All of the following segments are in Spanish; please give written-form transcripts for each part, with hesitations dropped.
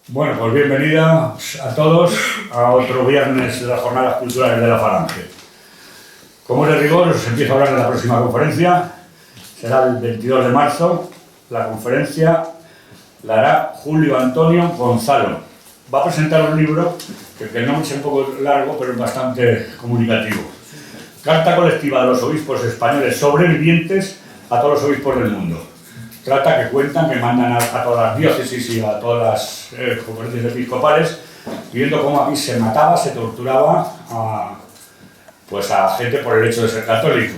Bueno, pues bienvenidos a todos a otro viernes de las Jornadas Culturales de la Falange. Como es de rigor, os empiezo a hablar de la próxima conferencia. Será el 22 de marzo. La conferencia la hará Julio Antonio Gonzalo. Va a presentar un libro que el nombre es un poco largo, pero es bastante comunicativo. Carta colectiva de los obispos españoles sobrevivientes a todos los obispos del mundo. Trata que cuentan, que mandan a todas las diócesis y a todas las conferencias episcopales, viendo cómo aquí se mataba, se torturaba a gente por el hecho de ser católico.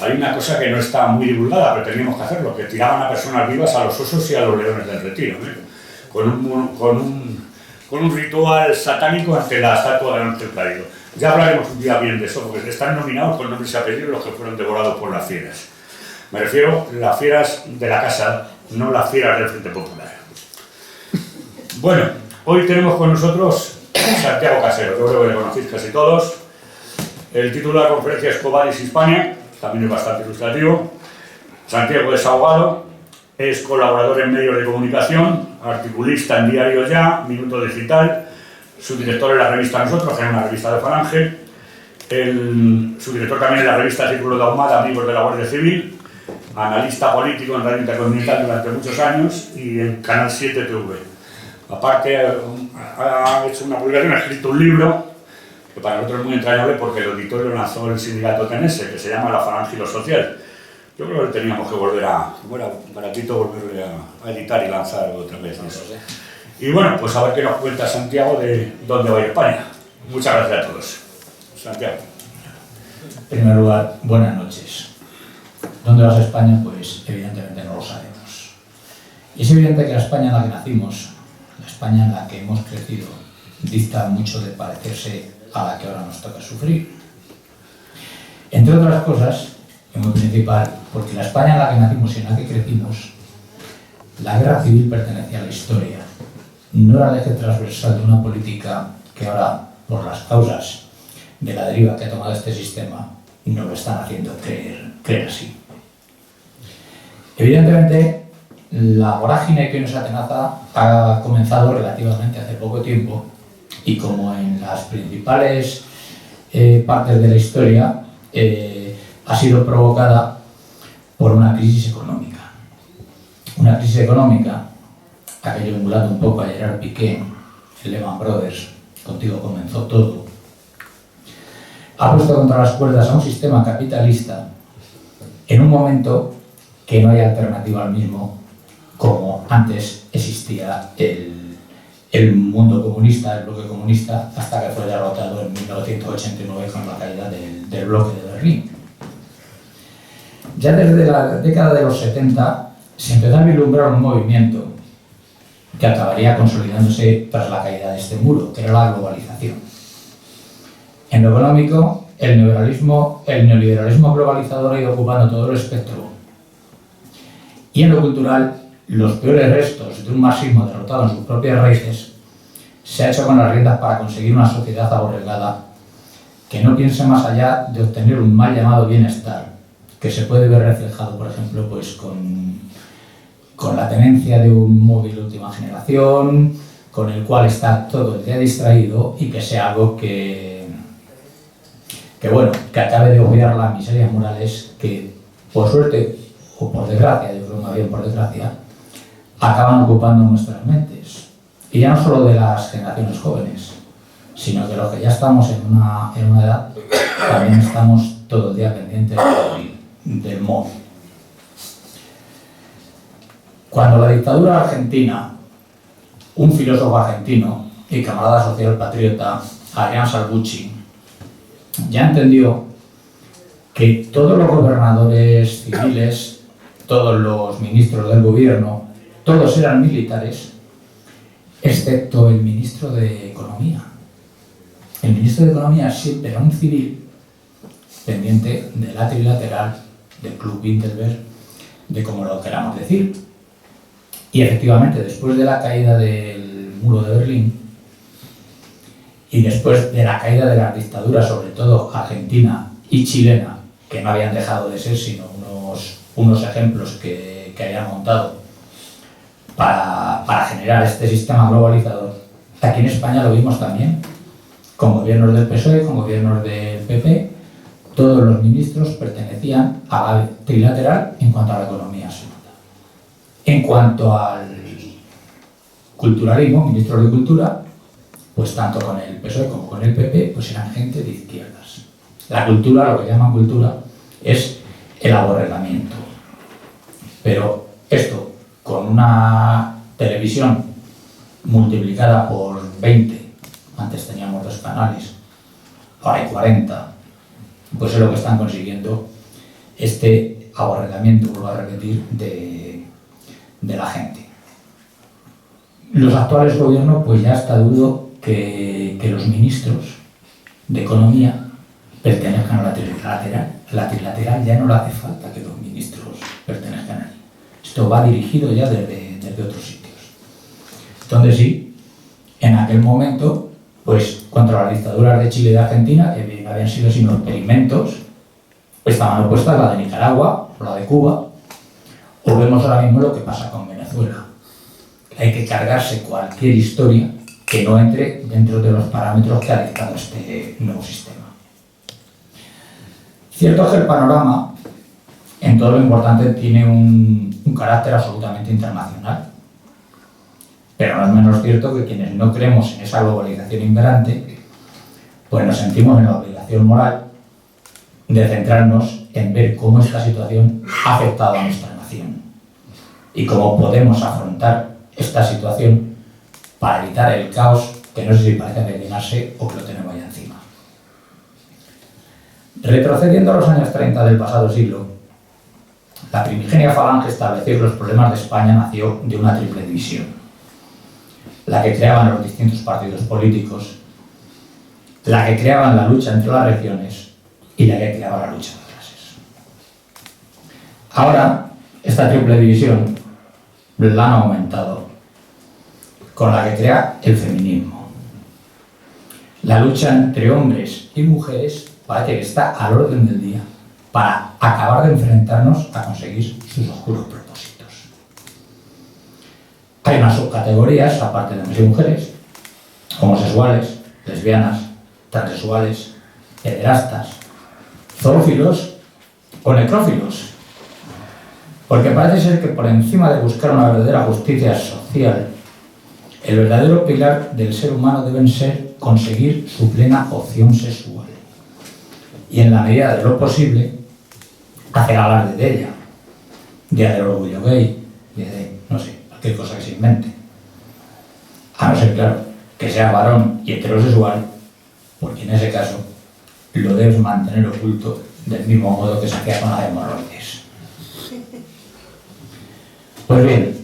Hay una cosa que no está muy divulgada, pero teníamos que hacerlo, que tiraban a personas vivas a los osos y a los leones del retiro, con un ritual satánico ante la estatua del ángel caído. Ya hablaremos un día bien de eso, porque están nominados con nombres y apellidos los que fueron devorados por las fieras. Me refiero a las fieras de la casa, no las fieras del Frente Popular. Bueno, hoy tenemos con nosotros Santiago Casero, yo creo que le conocéis casi todos. El título de la conferencia es Quo Vadis Hispania, también es bastante ilustrativo. Santiago es abogado, es colaborador en medios de comunicación, articulista en Diario Ya, Minuto Digital, subdirector en la revista Nosotros, que es una revista de Falange, subdirector también en la revista Círculo de Ahumada, Amigos de la Guardia Civil, analista político en Radio Intercontinental durante muchos años y en Canal 7 TV. Aparte, ha hecho una publicación, ha escrito un libro que para nosotros es muy entrañable porque el auditorio lo lanzó el sindicato tenense, que se llama La Falange y lo Social. Yo creo que teníamos que volver como era baratito, volverle a editar y lanzar otra vez eso. Y bueno, pues a ver qué nos cuenta Santiago de dónde va a ir España. Muchas gracias a todos. Santiago. En primer lugar, buenas noches. ¿Dónde vas a España? Pues evidentemente no lo sabemos. Y es evidente que la España en la que nacimos, la España en la que hemos crecido, dista mucho de parecerse a la que ahora nos toca sufrir. Entre otras cosas, y muy principal, porque la España en la que nacimos y en la que crecimos, la guerra civil pertenecía a la historia. No era el eje transversal de una política que ahora, por las causas de la deriva que ha tomado este sistema, nos lo están haciendo creer así. Evidentemente, la vorágine que hoy nos atenaza ha comenzado relativamente hace poco tiempo y como en las principales partes de la historia ha sido provocada por una crisis económica. Una crisis económica, aquello emulando un poco a Gerard Piqué, el Lehman Brothers, contigo comenzó todo, ha puesto contra las cuerdas a un sistema capitalista en un momento que no hay alternativa al mismo, como antes existía el mundo comunista, el bloque comunista, hasta que fue derrotado en 1989 con la caída del bloque de Berlín. Ya desde la década de los 70 se empezó a vislumbrar un movimiento que acabaría consolidándose tras la caída de este muro, que era la globalización. En lo económico, el neoliberalismo globalizador ha ido ocupando todo el espectro. Y en lo cultural, los peores restos de un marxismo derrotado en sus propias raíces se ha hecho con las riendas para conseguir una sociedad aborregada que no piense más allá de obtener un mal llamado bienestar, que se puede ver reflejado, por ejemplo, pues con la tenencia de un móvil de última generación, con el cual está todo el día distraído y que sea algo que acabe de obviar las miserias morales que, por suerte o por desgracia, yo creo más bien por desgracia, acaban ocupando nuestras mentes. Y ya no solo de las generaciones jóvenes, sino que los que ya estamos en una edad, también estamos todo el día pendientes del móvil. Cuando la dictadura argentina, un filósofo argentino y camarada social patriota, Adrián Salvucci, ya entendió que todos los gobernadores civiles, todos los ministros del gobierno, todos eran militares, excepto el ministro de Economía. El ministro de Economía siempre era un civil pendiente del trilateral, del Club Bilderberg, de como lo queramos decir. Y efectivamente, después de la caída del muro de Berlín y después de la caída de las dictaduras, sobre todo argentina y chilena, que no habían dejado de ser sino unos ejemplos que habían montado para para generar este sistema globalizador. Aquí en España lo vimos también, con gobiernos del PSOE, con gobiernos del PP, todos los ministros pertenecían a la trilateral en cuanto a la economía se nota. En cuanto al culturalismo, ministros de cultura, pues tanto con el PSOE como con el PP, pues eran gente de izquierdas. La cultura, lo que llaman cultura, es el aborregamiento. Pero esto, con una televisión multiplicada por 20, antes teníamos 2 canales, ahora hay 40, pues es lo que están consiguiendo este aborregamiento, vuelvo a repetir, de la gente. Los actuales gobiernos, pues ya está dudo que los ministros de Economía pertenezcan a la trilateral. La trilateral ya no le hace falta que los ministros pertenezcan allí. Esto va dirigido ya desde otros sitios. Entonces sí, en aquel momento, pues contra las dictaduras de Chile y de Argentina, que habían sido sino experimentos, estaban opuestas la de Nicaragua o la de Cuba, o vemos ahora mismo lo que pasa con Venezuela. Hay que cargarse cualquier historia que no entre dentro de los parámetros que ha dictado este nuevo sistema. Cierto es que el panorama, en todo lo importante, tiene un carácter absolutamente internacional, pero no es menos cierto que quienes no creemos en esa globalización imperante, pues nos sentimos en la obligación moral de centrarnos en ver cómo esta situación ha afectado a nuestra nación y cómo podemos afrontar esta situación para evitar el caos que no sé si parece avecinarse o que lo tenemos ya encima. Retrocediendo a los años 30 del pasado siglo, la primigenia falange estableció que los problemas de España nació de una triple división: la que creaban los distintos partidos políticos, la que creaban la lucha entre las regiones y la que creaba la lucha de clases. Ahora, esta triple división la han aumentado con la que crea el feminismo. La lucha entre hombres y mujeres parece que está al orden del día para acabar de enfrentarnos a conseguir sus oscuros propósitos. Hay unas subcategorías, aparte de hombres y mujeres: homosexuales, lesbianas, transexuales, pederastas, zoófilos o necrófilos. Porque parece ser que por encima de buscar una verdadera justicia social, el verdadero pilar del ser humano deben ser conseguir su plena opción sexual. Y en la medida de lo posible, hacer alarde de ella. Día del orgullo gay, día de, no sé, cualquier cosa que se invente. A no ser, claro, que sea varón y heterosexual, porque en ese caso lo debes mantener oculto del mismo modo que se hacía con las hemorroides. Pues bien,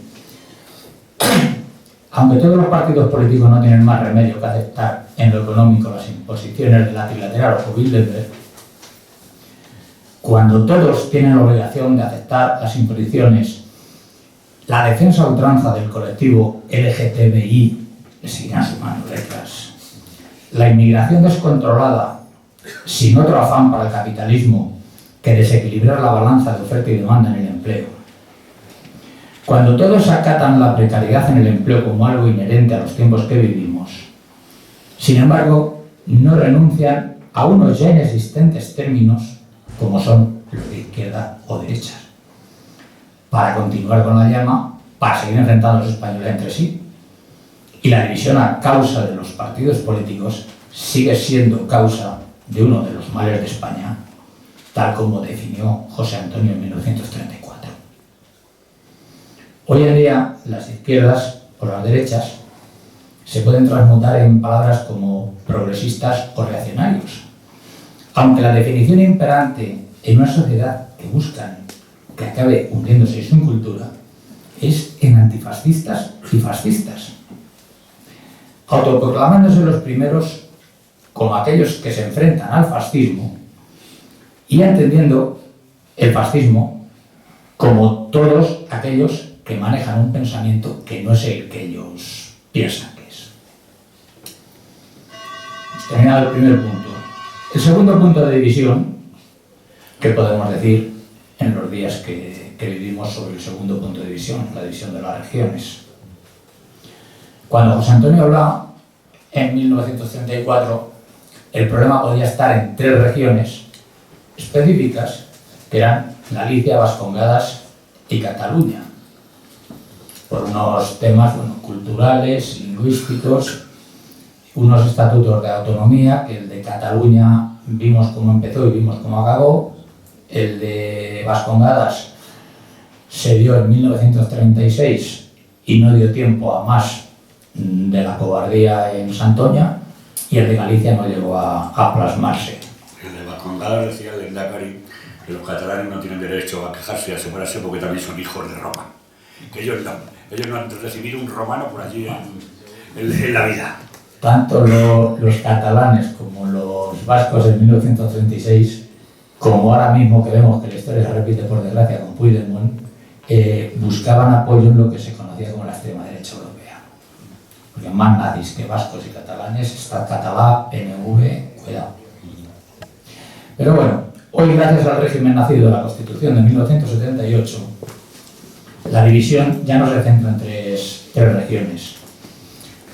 aunque todos los partidos políticos no tienen más remedio que aceptar en lo económico las imposiciones de la trilateral o Bilderberg, cuando todos tienen la obligación de aceptar las imposiciones, la defensa a ultranza del colectivo LGTBI le seguirán sumando letras. La inmigración descontrolada, sin otro afán para el capitalismo que desequilibrar la balanza de oferta y demanda en el empleo. Cuando todos acatan la precariedad en el empleo como algo inherente a los tiempos que vivimos, sin embargo, no renuncian a unos ya inexistentes términos como son los de izquierda o derecha, para continuar con la llama, para seguir enfrentando a los españoles entre sí. Y la división a causa de los partidos políticos sigue siendo causa de uno de los males de España, tal como definió José Antonio en 1934. Hoy en día, las izquierdas o las derechas se pueden transmutar en palabras como progresistas o reaccionarios, aunque la definición imperante en una sociedad que buscan que acabe hundiéndose en su cultura es en antifascistas y fascistas, autoproclamándose los primeros como aquellos que se enfrentan al fascismo y entendiendo el fascismo como todos aquellos que manejan un pensamiento que no es el que ellos piensan que es. Terminado el primer punto. El segundo punto de división, ¿qué podemos decir en los días que vivimos sobre el segundo punto de división, la división de las regiones? Cuando José Antonio hablaba en 1934, el problema podía estar en 3 regiones específicas, que eran Galicia, Vascongadas y Cataluña, por unos temas culturales, lingüísticos, unos estatutos de autonomía, que el de Cataluña vimos cómo empezó y vimos cómo acabó, el de Vascongadas se dio en 1936 y no dio tiempo a más de la cobardía en Santoña, y el de Galicia no llegó a plasmarse. El de Vascongadas decía el Endacari que los catalanes no tienen derecho a quejarse y a separarse porque también son hijos de Roma, que ellos no han recibido un romano por allí en la vida. Tanto los catalanes como los vascos en 1936, como ahora mismo que vemos que la historia se repite por desgracia con Puigdemont, buscaban apoyo en lo que se conocía como la extrema derecha europea. Porque más nazis que vascos y catalanes está catalá, PNV, cuidado. Pero bueno, hoy gracias al régimen nacido de la Constitución de 1978, la división ya no se centra en tres regiones,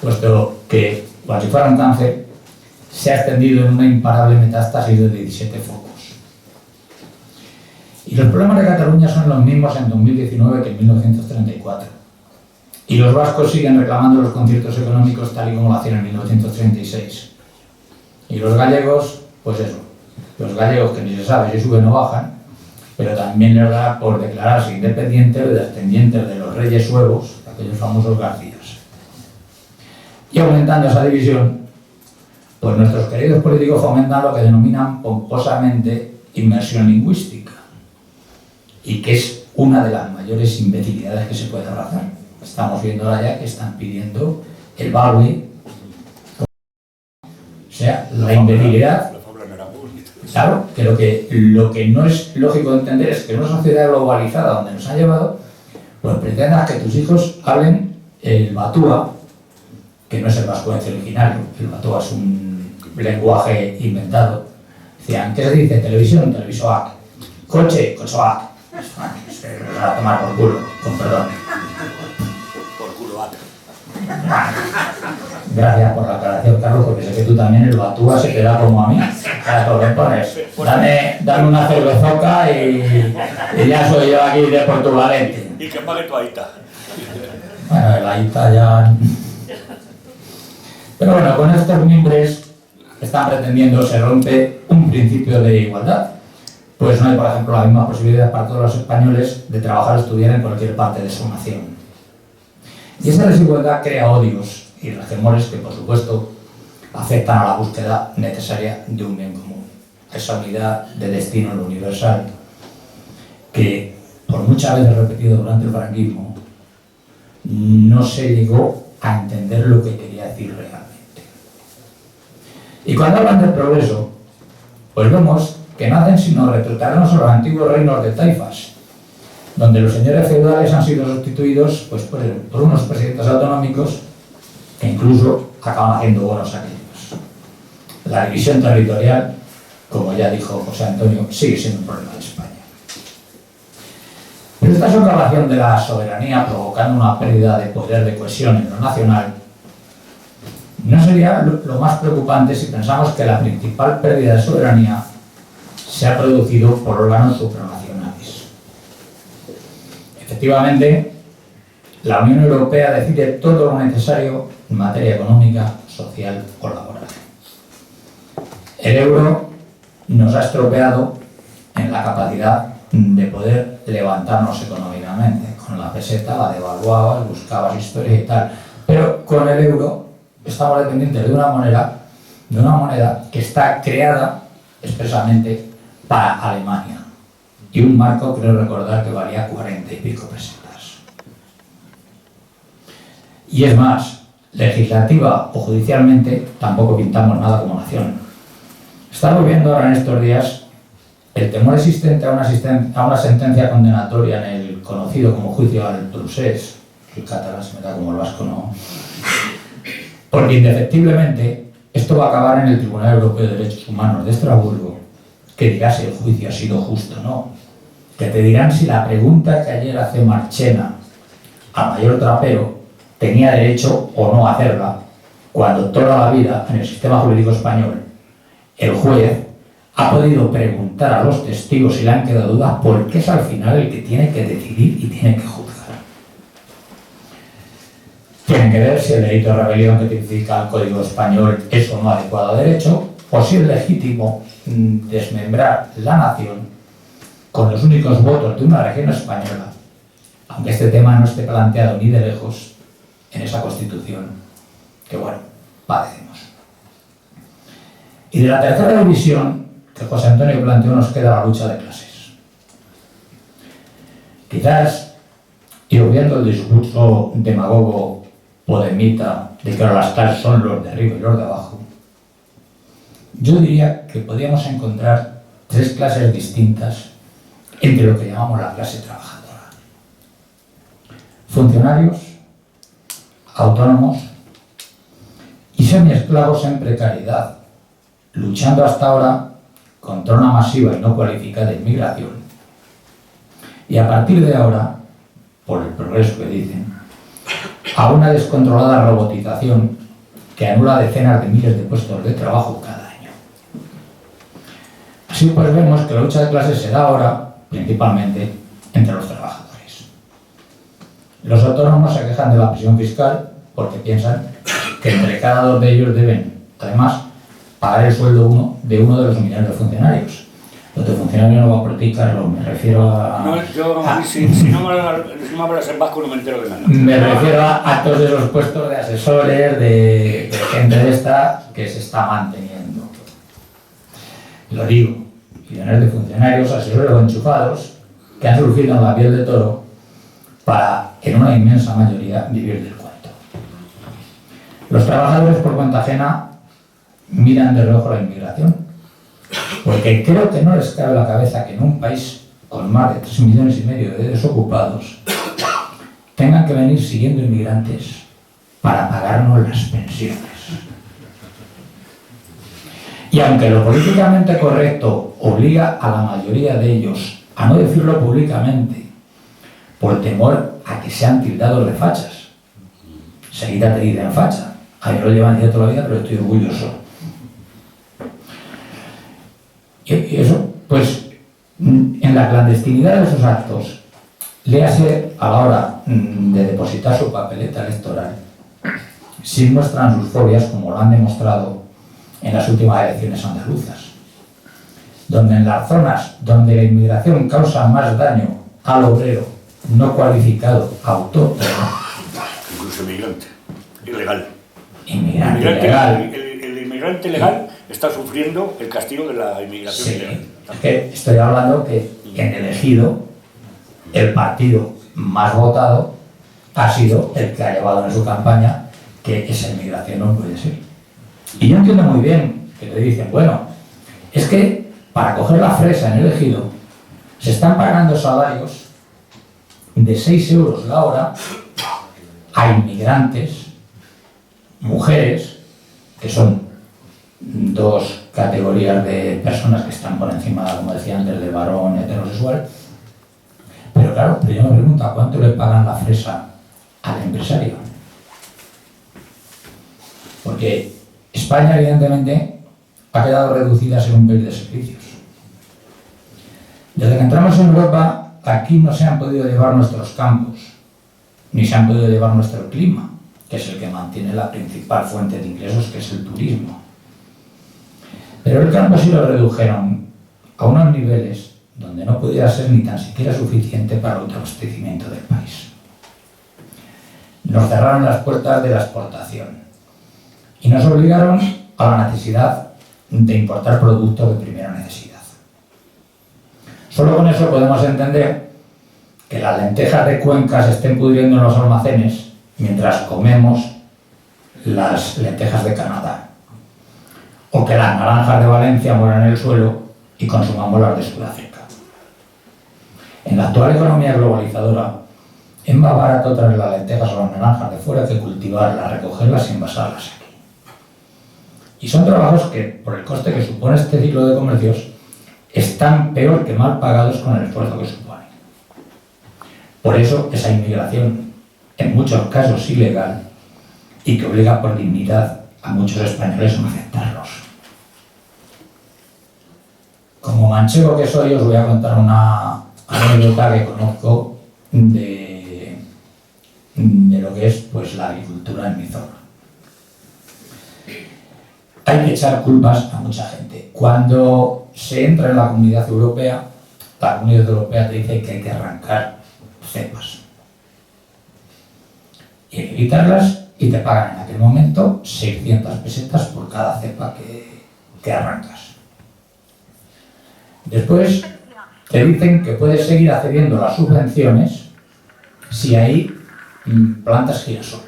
puesto que, cual si fuera un cáncer, se ha extendido en una imparable metástasis de 17 focos. Y los problemas de Cataluña son los mismos en 2019 que en 1934. Y los vascos siguen reclamando los conciertos económicos tal y como lo hacían en 1936. Y los gallegos, pues eso, los gallegos que ni se sabe si suben o bajan, pero también les da por declararse independientes, descendientes de los reyes suevos, aquellos famosos Garcías. Y aumentando esa división, pues nuestros queridos políticos fomentan lo que denominan pomposamente inmersión lingüística, y que es una de las mayores imbecilidades que se puede abrazar. Estamos viendo ahora ya que están pidiendo el baule, o sea, la imbecilidad. Claro, que lo que no es lógico entender es que en una sociedad globalizada donde nos han llevado, pues pretendas que tus hijos hablen el batúa, que no es el vascuence originario, el batúa es un lenguaje inventado. Decían, ¿qué se dice? Televisión, televisoac. Coche, cochoac. Se lo va a tomar por culo, con perdón. Por culoac. Gracias por la aclaración, Carlos, porque sé que tú también el batúa se queda como a mí. Claro, ¿qué pones? Dame una cervezoca y ya soy yo aquí de portugalete. Y que pague tu aita. Bueno, el aita ya... Pero bueno, con estos mimbres están pretendiendo, se rompe un principio de igualdad. Pues no hay, por ejemplo, la misma posibilidad para todos los españoles de trabajar o estudiar en cualquier parte de su nación. Y esa desigualdad crea odios y resquemores que, por supuesto, afectan a la búsqueda necesaria de un bien común. Esa unidad de destino en lo universal que, por muchas veces repetido durante el franquismo, no se llegó a entender lo que quería decir realmente. Y cuando hablan del progreso, pues vemos que no hacen sino retrotraernos a los antiguos reinos de taifas, donde los señores feudales han sido sustituidos pues, por unos presidentes autonómicos que incluso acaban haciendo buenos aquellos. La división territorial, como ya dijo José Antonio, sigue siendo un problema de España. Pero esta socavación de la soberanía provocando una pérdida de poder de cohesión en lo nacional no sería lo más preocupante si pensamos que la principal pérdida de soberanía se ha producido por órganos supranacionales. Efectivamente, la Unión Europea decide todo lo necesario en materia económica, social o laboral. El euro nos ha estropeado en la capacidad de poder levantarnos económicamente. Con la peseta la devaluabas, buscabas historia y tal. Pero con el euro estamos dependientes de una moneda que está creada expresamente para Alemania. Y un marco, creo recordar, que valía 40 y pico pesetas. Y es más, legislativa o judicialmente, tampoco pintamos nada como nación. Estamos viendo ahora en estos días el temor existente a una sentencia condenatoria en el conocido como juicio al procés, el catalán se me da como el vasco, no. Porque indefectiblemente esto va a acabar en el Tribunal Europeo de Derechos Humanos de Estrasburgo, que dirá si el juicio ha sido justo o no, que te dirán si la pregunta que ayer hace Marchena al mayor trapero tenía derecho o no a hacerla, cuando toda la vida en el sistema jurídico español el juez ha podido preguntar a los testigos si le han quedado dudas porque es al final el que tiene que decidir y tiene que juzgar. Tienen que ver si el delito de rebelión que tipifica el Código Español es o no adecuado a derecho, o si es legítimo desmembrar la nación con los únicos votos de una región española, aunque este tema no esté planteado ni de lejos en esa Constitución que, bueno, padecemos. Y de la tercera división que José Antonio planteó nos queda la lucha de clases. Quizás, y obviando el discurso demagogo podemita de que ahora las clases son los de arriba y los de abajo, yo diría que podríamos encontrar tres clases distintas entre lo que llamamos la clase trabajadora: funcionarios, autónomos y semiesclavos en precariedad, luchando hasta ahora contra una masiva y no cualificada inmigración. Y a partir de ahora, por el progreso que dicen, a una descontrolada robotización que anula decenas de miles de puestos de trabajo cada año. Así pues vemos que la lucha de clases se da ahora principalmente entre los trabajadores. Los autónomos se quejan de la presión fiscal porque piensan que entre cada dos de ellos deben, además, pagar el sueldo de uno de los millones de funcionarios. Los de funcionarios no va a practicarlo, me refiero a... No, yo, si no me hablas en vasco no me entero de nada. Me refiero a todos esos puestos de asesores, de gente de esta que se está manteniendo. Lo digo, millones de funcionarios, asesores o enchufados que han surgido en la piel de toro para, en una inmensa mayoría, vivir del cuento. Los trabajadores por cuenta ajena miran de reojo la inmigración, porque creo que no les cabe en la cabeza que en un país con más de 3,5 millones de desocupados tengan que venir siguiendo inmigrantes para pagarnos las pensiones. Y aunque lo políticamente correcto obliga a la mayoría de ellos a no decirlo públicamente por temor a que sean tildados de fachas, seguida te dicen facha. A mí me lo llevan diciendo toda la vida, pero estoy orgulloso. Y eso, pues, en la clandestinidad de esos actos, léase a la hora de depositar su papeleta electoral, sí muestran sus fobias, como lo han demostrado en las últimas elecciones andaluzas, donde en las zonas donde la inmigración causa más daño al obrero no cualificado, autóctono, incluso inmigrante, ilegal. Inmigrante ilegal. El inmigrante legal está sufriendo el castigo de la inmigración ilegal. Es que estoy hablando que en el Ejido el partido más votado ha sido el que ha llevado en su campaña que esa inmigración no puede ser. Y yo entiendo muy bien que le dicen, bueno, es que para coger la fresa en el Ejido se están pagando salarios de 6 euros la hora a inmigrantes, mujeres, que son dos categorías de personas que están por encima, como decía antes, del varón heterosexual. Pero claro, yo me pregunto, ¿a cuánto le pagan la fresa al empresario? Porque España, evidentemente, ha quedado reducida a ser un país de servicios. Desde que entramos en Europa, aquí no se han podido llevar nuestros campos, ni se han podido llevar nuestro clima, que es el que mantiene la principal fuente de ingresos, que es el turismo. Pero el campo sí lo redujeron a unos niveles donde no pudiera ser ni tan siquiera suficiente para el autoabastecimiento del país. Nos cerraron las puertas de la exportación y nos obligaron a la necesidad de importar productos de primera necesidad. Solo con eso podemos entender que las lentejas de Cuenca se estén pudriendo en los almacenes mientras comemos las lentejas de Canadá, o que las naranjas de Valencia mueran en el suelo y consumamos las de Sudáfrica. En la actual economía globalizadora es más barato traer las lentejas o las naranjas de fuera que cultivarlas, recogerlas y envasarlas aquí. Y son trabajos que, por el coste que supone este ciclo de comercios, están peor que mal pagados con el esfuerzo que suponen. Por eso esa inmigración en muchos casos ilegal, y que obliga por dignidad a muchos españoles a no aceptarlos. Como manchego que soy, os voy a contar una anécdota que conozco de lo que es pues, la agricultura en mi zona. Hay que echar culpas a mucha gente. Cuando se entra en la Comunidad Europea te dice que hay que arrancar cepas. Y hay que quitarlas y te pagan en aquel momento 600 pesetas por cada cepa que arrancas. Después te dicen que puedes seguir accediendo a las subvenciones si hay plantas girasol.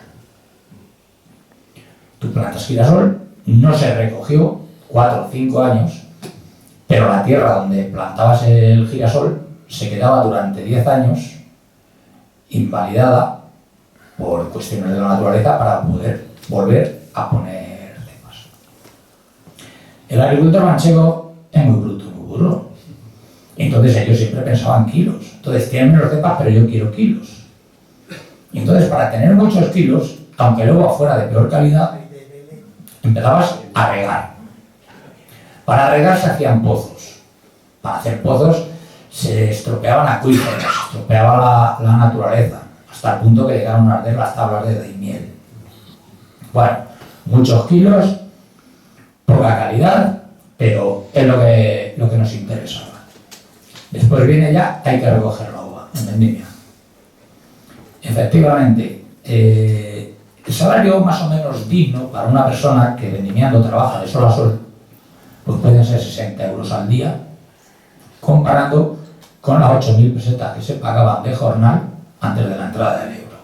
Tú plantas girasol, no se recogió 4 o 5 años, pero la tierra donde plantabas el girasol se quedaba durante 10 años invalidada por cuestiones de la naturaleza para poder volver a poner cepas. El agricultor manchego es muy bruto, muy burro. Entonces ellos siempre pensaban kilos. Entonces tienen menos cepas, pero yo quiero kilos. Y entonces para tener muchos kilos, aunque luego fuera de peor calidad, empezabas a regar. Para regar se hacían pozos. Para hacer pozos se estropeaban acuíferos, se estropeaba la naturaleza, hasta el punto que llegaron a arder las tablas de Daimiel. Bueno, muchos kilos, poca calidad, pero es lo que nos interesaba. Después viene ya, hay que recoger la uva en vendimia. Efectivamente, el salario más o menos digno para una persona que vendimiando trabaja de sol a sol, pues pueden ser 60 euros al día, comparando con las 8.000 pesetas que se pagaban de jornal antes de la entrada del euro.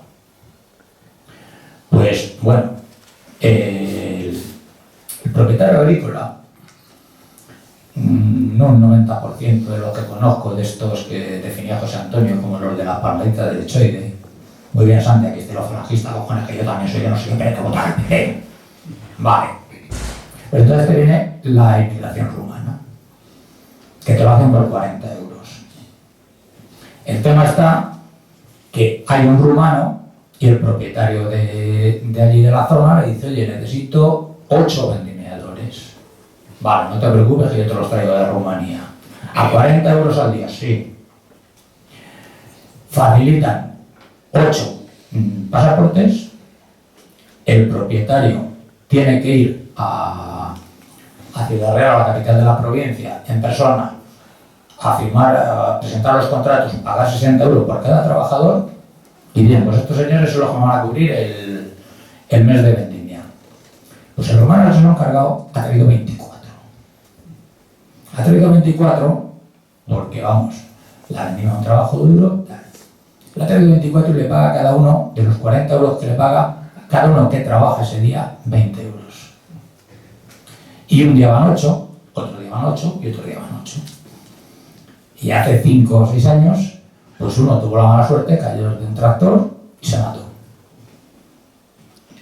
Pues bueno, el propietario agrícola, no un 90% de lo que conozco de estos que definía José Antonio como los de la palmadita de Lechoide, muy bien, Santi, aquí esté los falangistas, cojones, que yo también soy, yo no sé qué, pero hay que votar al PP. Vale. Pues entonces te viene la inmigración rumana, que te lo hacen por 40 euros. El tema está que hay un rumano y el propietario de allí de la zona le dice, oye, necesito 8 vendimiadores. Vale, no te preocupes que yo te los traigo de Rumanía. A 40 euros al día, sí. Facilitan 8 pasaportes, el propietario tiene que ir a Ciudad Real, a la capital de la provincia, en persona, a firmar, a presentar los contratos, pagar 60 euros por cada trabajador, y bien, pues estos señores son los que van a cubrir el mes de vendimia. Pues el romano se lo han cargado, ha traído 24. Ha traído 24 porque, vamos, la vendimia es un trabajo duro, tal. Le ha traído 24 y le paga a cada uno, de los 40 euros que le paga, cada uno que trabaja ese día, 20 euros. Y un día van 8, otro día van 8 y otro día van 8. Y hace 5 o 6 años, pues uno tuvo la mala suerte, cayó de un tractor y se mató.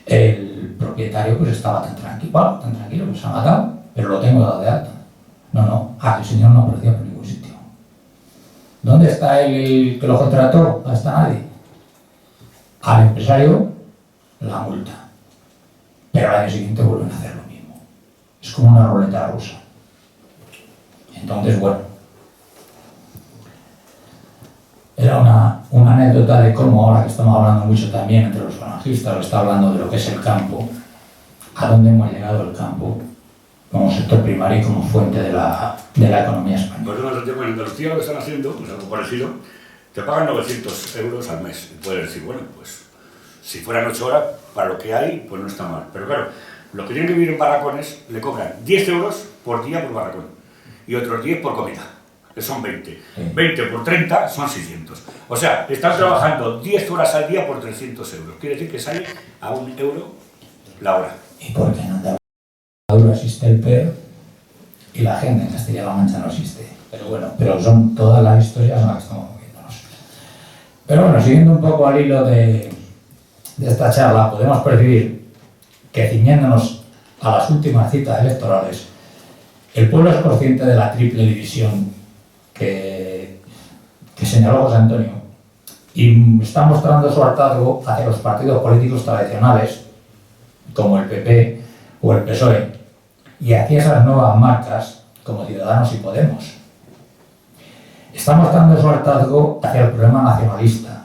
El propietario pues estaba tan tranquilo, que se ha matado, pero lo tengo dado de alta. No, el señor no aparecía por ningún sitio. ¿Dónde está el que lo contrató? No está nadie. Al empresario, la multa. Pero al año siguiente vuelven a hacer lo mismo. Es como una ruleta rusa. Entonces, bueno. Era una anécdota de cómo, ahora que estamos hablando mucho también entre los falangistas, lo está hablando de lo que es el campo, a dónde hemos llegado el campo como sector primario y como fuente de la economía española. Pues en Andalucía lo que están haciendo, pues algo parecido, te pagan 900 euros al mes. Y puedes decir, bueno, pues si fueran 8 horas, para lo que hay, pues no está mal. Pero claro, los que tienen que vivir en barracones le cobran 10 euros por día por barracón y otros 10 por comida, que son 20. Sí. 20 por 30 son 600. O sea, están trabajando 10 horas al día por 300 euros. Quiere decir que sale a 1 euro la hora. ¿Y por qué no existe el PER y la gente en Castilla-La Mancha no existe? Pero bueno, pero son todas las historias en las que estamos moviéndonos. Pero bueno, siguiendo un poco al hilo de esta charla, podemos percibir que, ciñéndonos a las últimas citas electorales, el pueblo es consciente de la triple división que señaló José Antonio y está mostrando su hartazgo hacia los partidos políticos tradicionales, como el PP o el PSOE, y hacia esas nuevas marcas, como Ciudadanos y Podemos. Está mostrando su hartazgo hacia el problema nacionalista,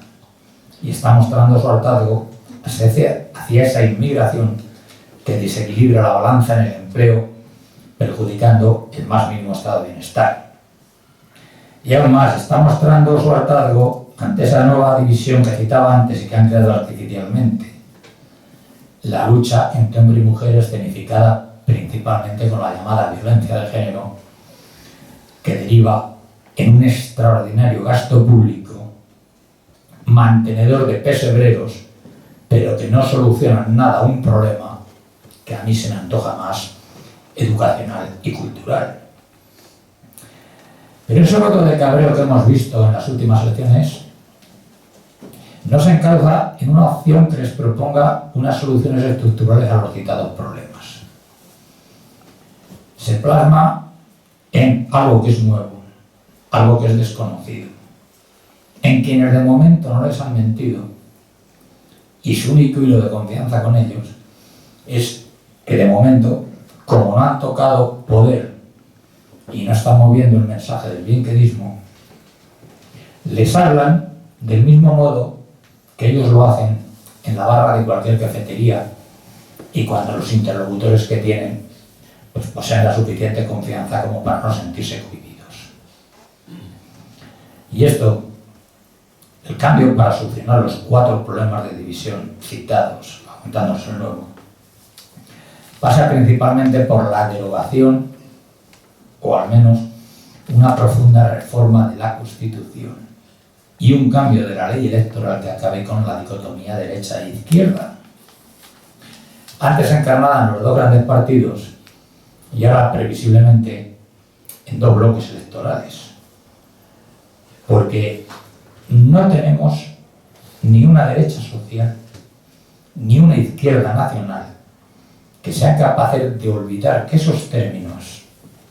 y está mostrando su hartazgo hacia esa inmigración que desequilibra la balanza en el empleo, perjudicando el más mínimo estado de bienestar. Y aún más, está mostrando su hartazgo ante esa nueva división que citaba antes y que han creado artificialmente. La lucha entre hombre y mujer escenificada principalmente con la llamada violencia de género, que deriva en un extraordinario gasto público, mantenedor de pesebreros, pero que no soluciona nada un problema que a mí se me antoja más educacional y cultural. Pero ese voto de cabreo que hemos visto en las últimas elecciones no se encauza en una opción que les proponga unas soluciones estructurales a los citados problemas. Se plasma en algo que es nuevo, algo que es desconocido, en quienes de momento no les han mentido, y su único hilo de confianza con ellos es que de momento, como no han tocado poder y no están moviendo el mensaje del bienquedismo, les hablan del mismo modo que ellos lo hacen en la barra de cualquier cafetería y cuando los interlocutores que tienen pues poseen la suficiente confianza como para no sentirse cohibidos. Y esto, el cambio para solucionar los 4 problemas de división citados, aumentándose el nuevo, pasa principalmente por la derogación, o al menos una profunda reforma de la Constitución y un cambio de la ley electoral que acabe con la dicotomía derecha e izquierda, antes encarnada en los 2 grandes partidos y ahora previsiblemente en 2 bloques electorales. Porque no tenemos ni una derecha social ni una izquierda nacional que sean capaces de olvidar que esos términos,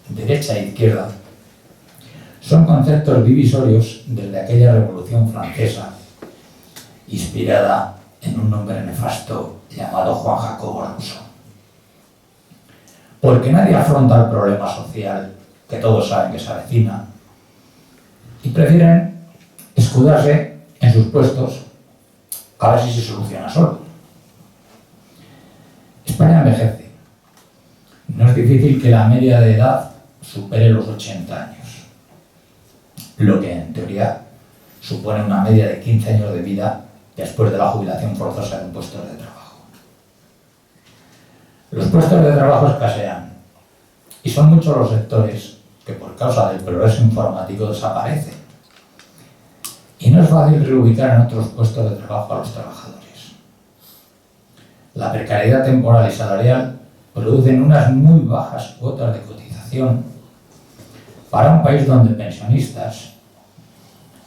derecha e izquierda, son conceptos divisorios desde aquella Revolución Francesa, inspirada en un hombre nefasto llamado Juan Jacobo Rousseau. Porque nadie afronta el problema social que todos saben que se avecina y prefieren escudarse en sus puestos a ver si se soluciona solo. España envejece. No es difícil que la media de edad supere los 80 años, lo que en teoría supone una media de 15 años de vida después de la jubilación forzosa de un puesto de trabajo. Los puestos de trabajo escasean y son muchos los sectores que por causa del progreso informático desaparecen. Y no es fácil reubicar en otros puestos de trabajo a los trabajadores. La precariedad temporal y salarial producen unas muy bajas cuotas de cotización para un país donde pensionistas,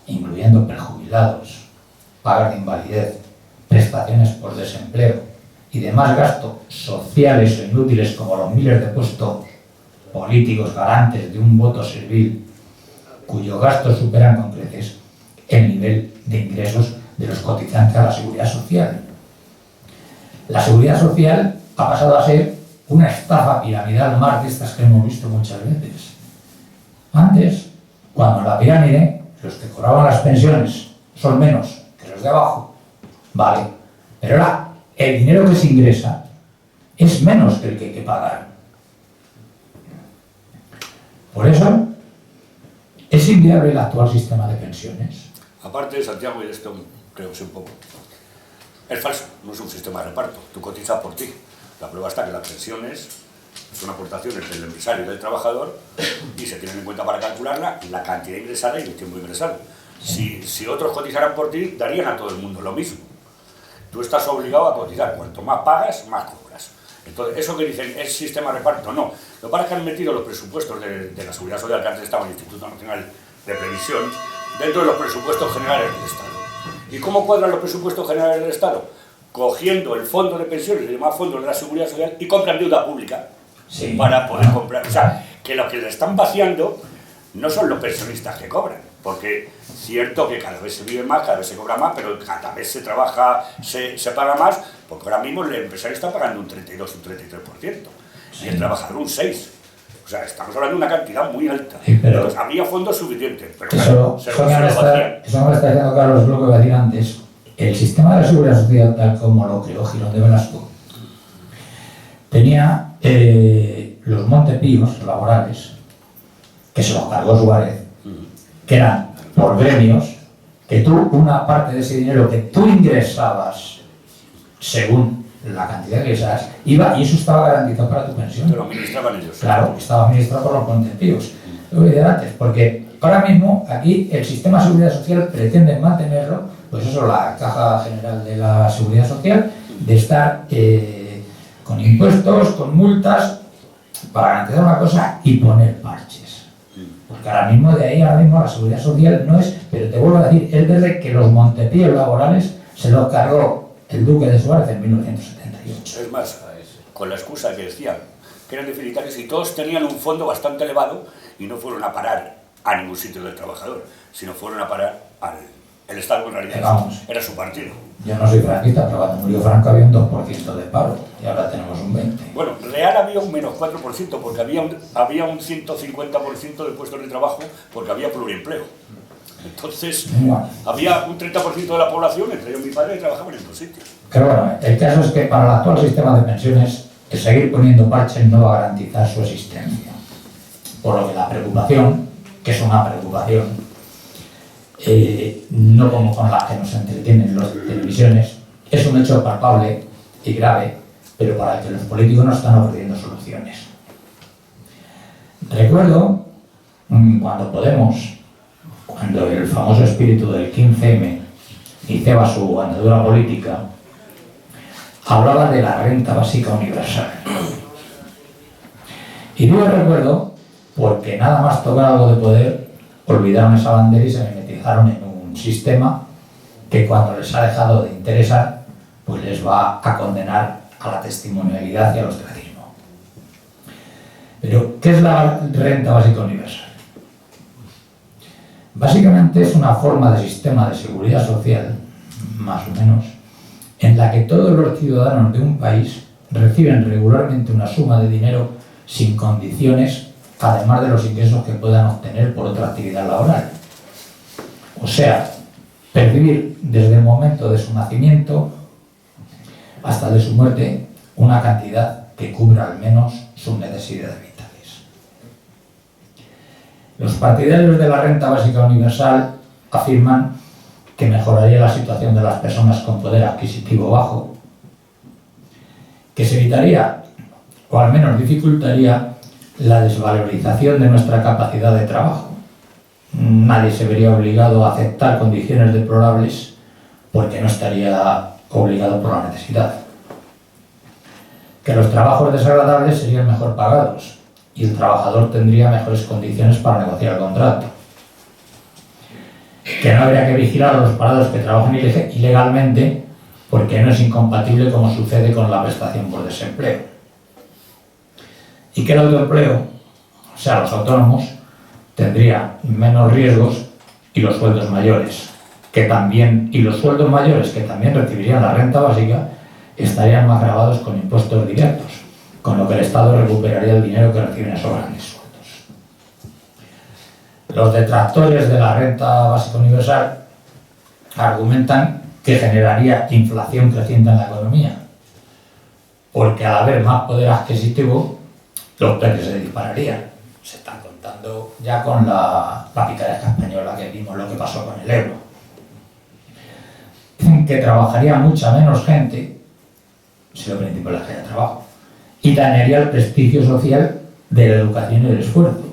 incluyendo prejubilados, pagas de invalidez, prestaciones por desempleo y demás gastos sociales o inútiles como los miles de puestos políticos garantes de un voto servil, cuyos gastos superan con creces el nivel de ingresos de los cotizantes a la seguridad social. La seguridad social ha pasado a ser una estafa piramidal más de estas que hemos visto muchas veces. Antes, cuando en la pirámide los que cobraban las pensiones son menos que los de abajo, vale, pero ahora el dinero que se ingresa es menos que el que hay que pagar. Por eso, es inviable el actual sistema de pensiones. Aparte, Santiago, y esto creo que es un poco, es falso, no es un sistema de reparto, tú cotizas por ti. La prueba está que las pensiones son aportaciones del empresario y del trabajador y se tienen en cuenta para calcularla la cantidad ingresada y el tiempo ingresado. Si otros cotizaran por ti, darían a todo el mundo lo mismo. Tú estás obligado a cotizar, cuanto más pagas, más cobras. Entonces, eso que dicen, ¿es sistema de reparto? No. Lo que pasa es que han metido los presupuestos de la Seguridad Social que antes estaba en el Instituto Nacional de Previsión dentro de los presupuestos generales del Estado. ¿Y cómo cuadran los presupuestos generales del Estado? Cogiendo el fondo de pensiones y demás fondos de la Seguridad Social y compran deuda pública para poder comprar. O sea, que lo que le están vaciando no son los pensionistas que cobran, porque cierto que cada vez se vive más, cada vez se cobra más, pero cada vez se trabaja, se paga más, porque ahora mismo el empresario está pagando un 32, un 33%, y el trabajador un 6%. O sea, estamos hablando de una cantidad muy alta. Sí, pero entonces, había fondos suficientes, pero eso claro, no me está diciendo Carlos, es lo que iba a decir antes. El sistema de la seguridad social, tal como lo creó Girón de Velasco, tenía los montepíos laborales, que se los cargó Suárez, que eran por gremios, que tú, una parte de ese dinero que tú ingresabas según la cantidad que ingresabas, iba y eso estaba garantizado para tu pensión. Pero lo administraban ellos. Claro, estaba administrado por los montepíos. Lo que decía antes, porque ahora mismo aquí el sistema de seguridad social pretende mantenerlo, pues eso, la Caja General de la Seguridad Social, de estar con impuestos, con multas, para garantizar una cosa y poner parches. Porque ahora mismo la seguridad social no es, pero te vuelvo a decir, es desde que los montepíos laborales se los cargó el duque de Suárez en 1978. Es más, con la excusa que decían que eran deficitarios y todos tenían un fondo bastante elevado y no fueron a parar a ningún sitio del trabajador, sino fueron a parar al Estado, en realidad era su partido. Yo no soy franquista, pero cuando murió Franco había un 2% de paro y ahora tenemos un 20%. Bueno, real había un menos 4% porque había un 150% de puestos de trabajo porque había pluriempleo. Entonces, había un 30% de la población, entre ellos mi padre, que trabajaban en dos sitios. Pero bueno, el caso es que para el actual sistema de pensiones, el seguir poniendo parches no va a garantizar su existencia. Por lo que la preocupación, que es una preocupación, no como con la que nos entretienen las televisiones, es un hecho palpable y grave, pero para el que los políticos no están ofreciendo soluciones. Recuerdo cuando el famoso espíritu del 15M iniciaba su andadura política, hablaba de la renta básica universal. Y digo recuerdo porque nada más tocar algo de poder, olvidaron esa bandera y se mimetizaron en un sistema que cuando les ha dejado de interesar, pues les va a condenar a la testimonialidad y al ostracismo. Pero, ¿qué es la renta básica universal? Básicamente es una forma de sistema de seguridad social, más o menos, en la que todos los ciudadanos de un país reciben regularmente una suma de dinero sin condiciones, además de los ingresos que puedan obtener por otra actividad laboral. O sea, percibir desde el momento de su nacimiento hasta de su muerte una cantidad que cubra al menos sus necesidades vitales. Los partidarios de la renta básica universal afirman que mejoraría la situación de las personas con poder adquisitivo bajo, que se evitaría, o al menos dificultaría, la desvalorización de nuestra capacidad de trabajo. Nadie se vería obligado a aceptar condiciones deplorables porque no estaría obligado por la necesidad. Que los trabajos desagradables serían mejor pagados y el trabajador tendría mejores condiciones para negociar el contrato. Que no habría que vigilar a los parados que trabajan ilegalmente porque no es incompatible como sucede con la prestación por desempleo. Y que el autoempleo, o sea, los autónomos, tendría menos riesgos y los sueldos mayores, y los sueldos mayores que también recibirían la renta básica, estarían más gravados con impuestos directos, con lo que el Estado recuperaría el dinero que reciben esos grandes sueldos. Los detractores de la renta básica universal argumentan que generaría inflación creciente en la economía, porque al haber más poder adquisitivo, los precios se dispararían. Se están contando ya con la picaresca española que vimos lo que pasó con el euro. Que trabajaría mucha menos gente, si lo principal es que haya trabajo, y dañaría el prestigio social de la educación y del esfuerzo.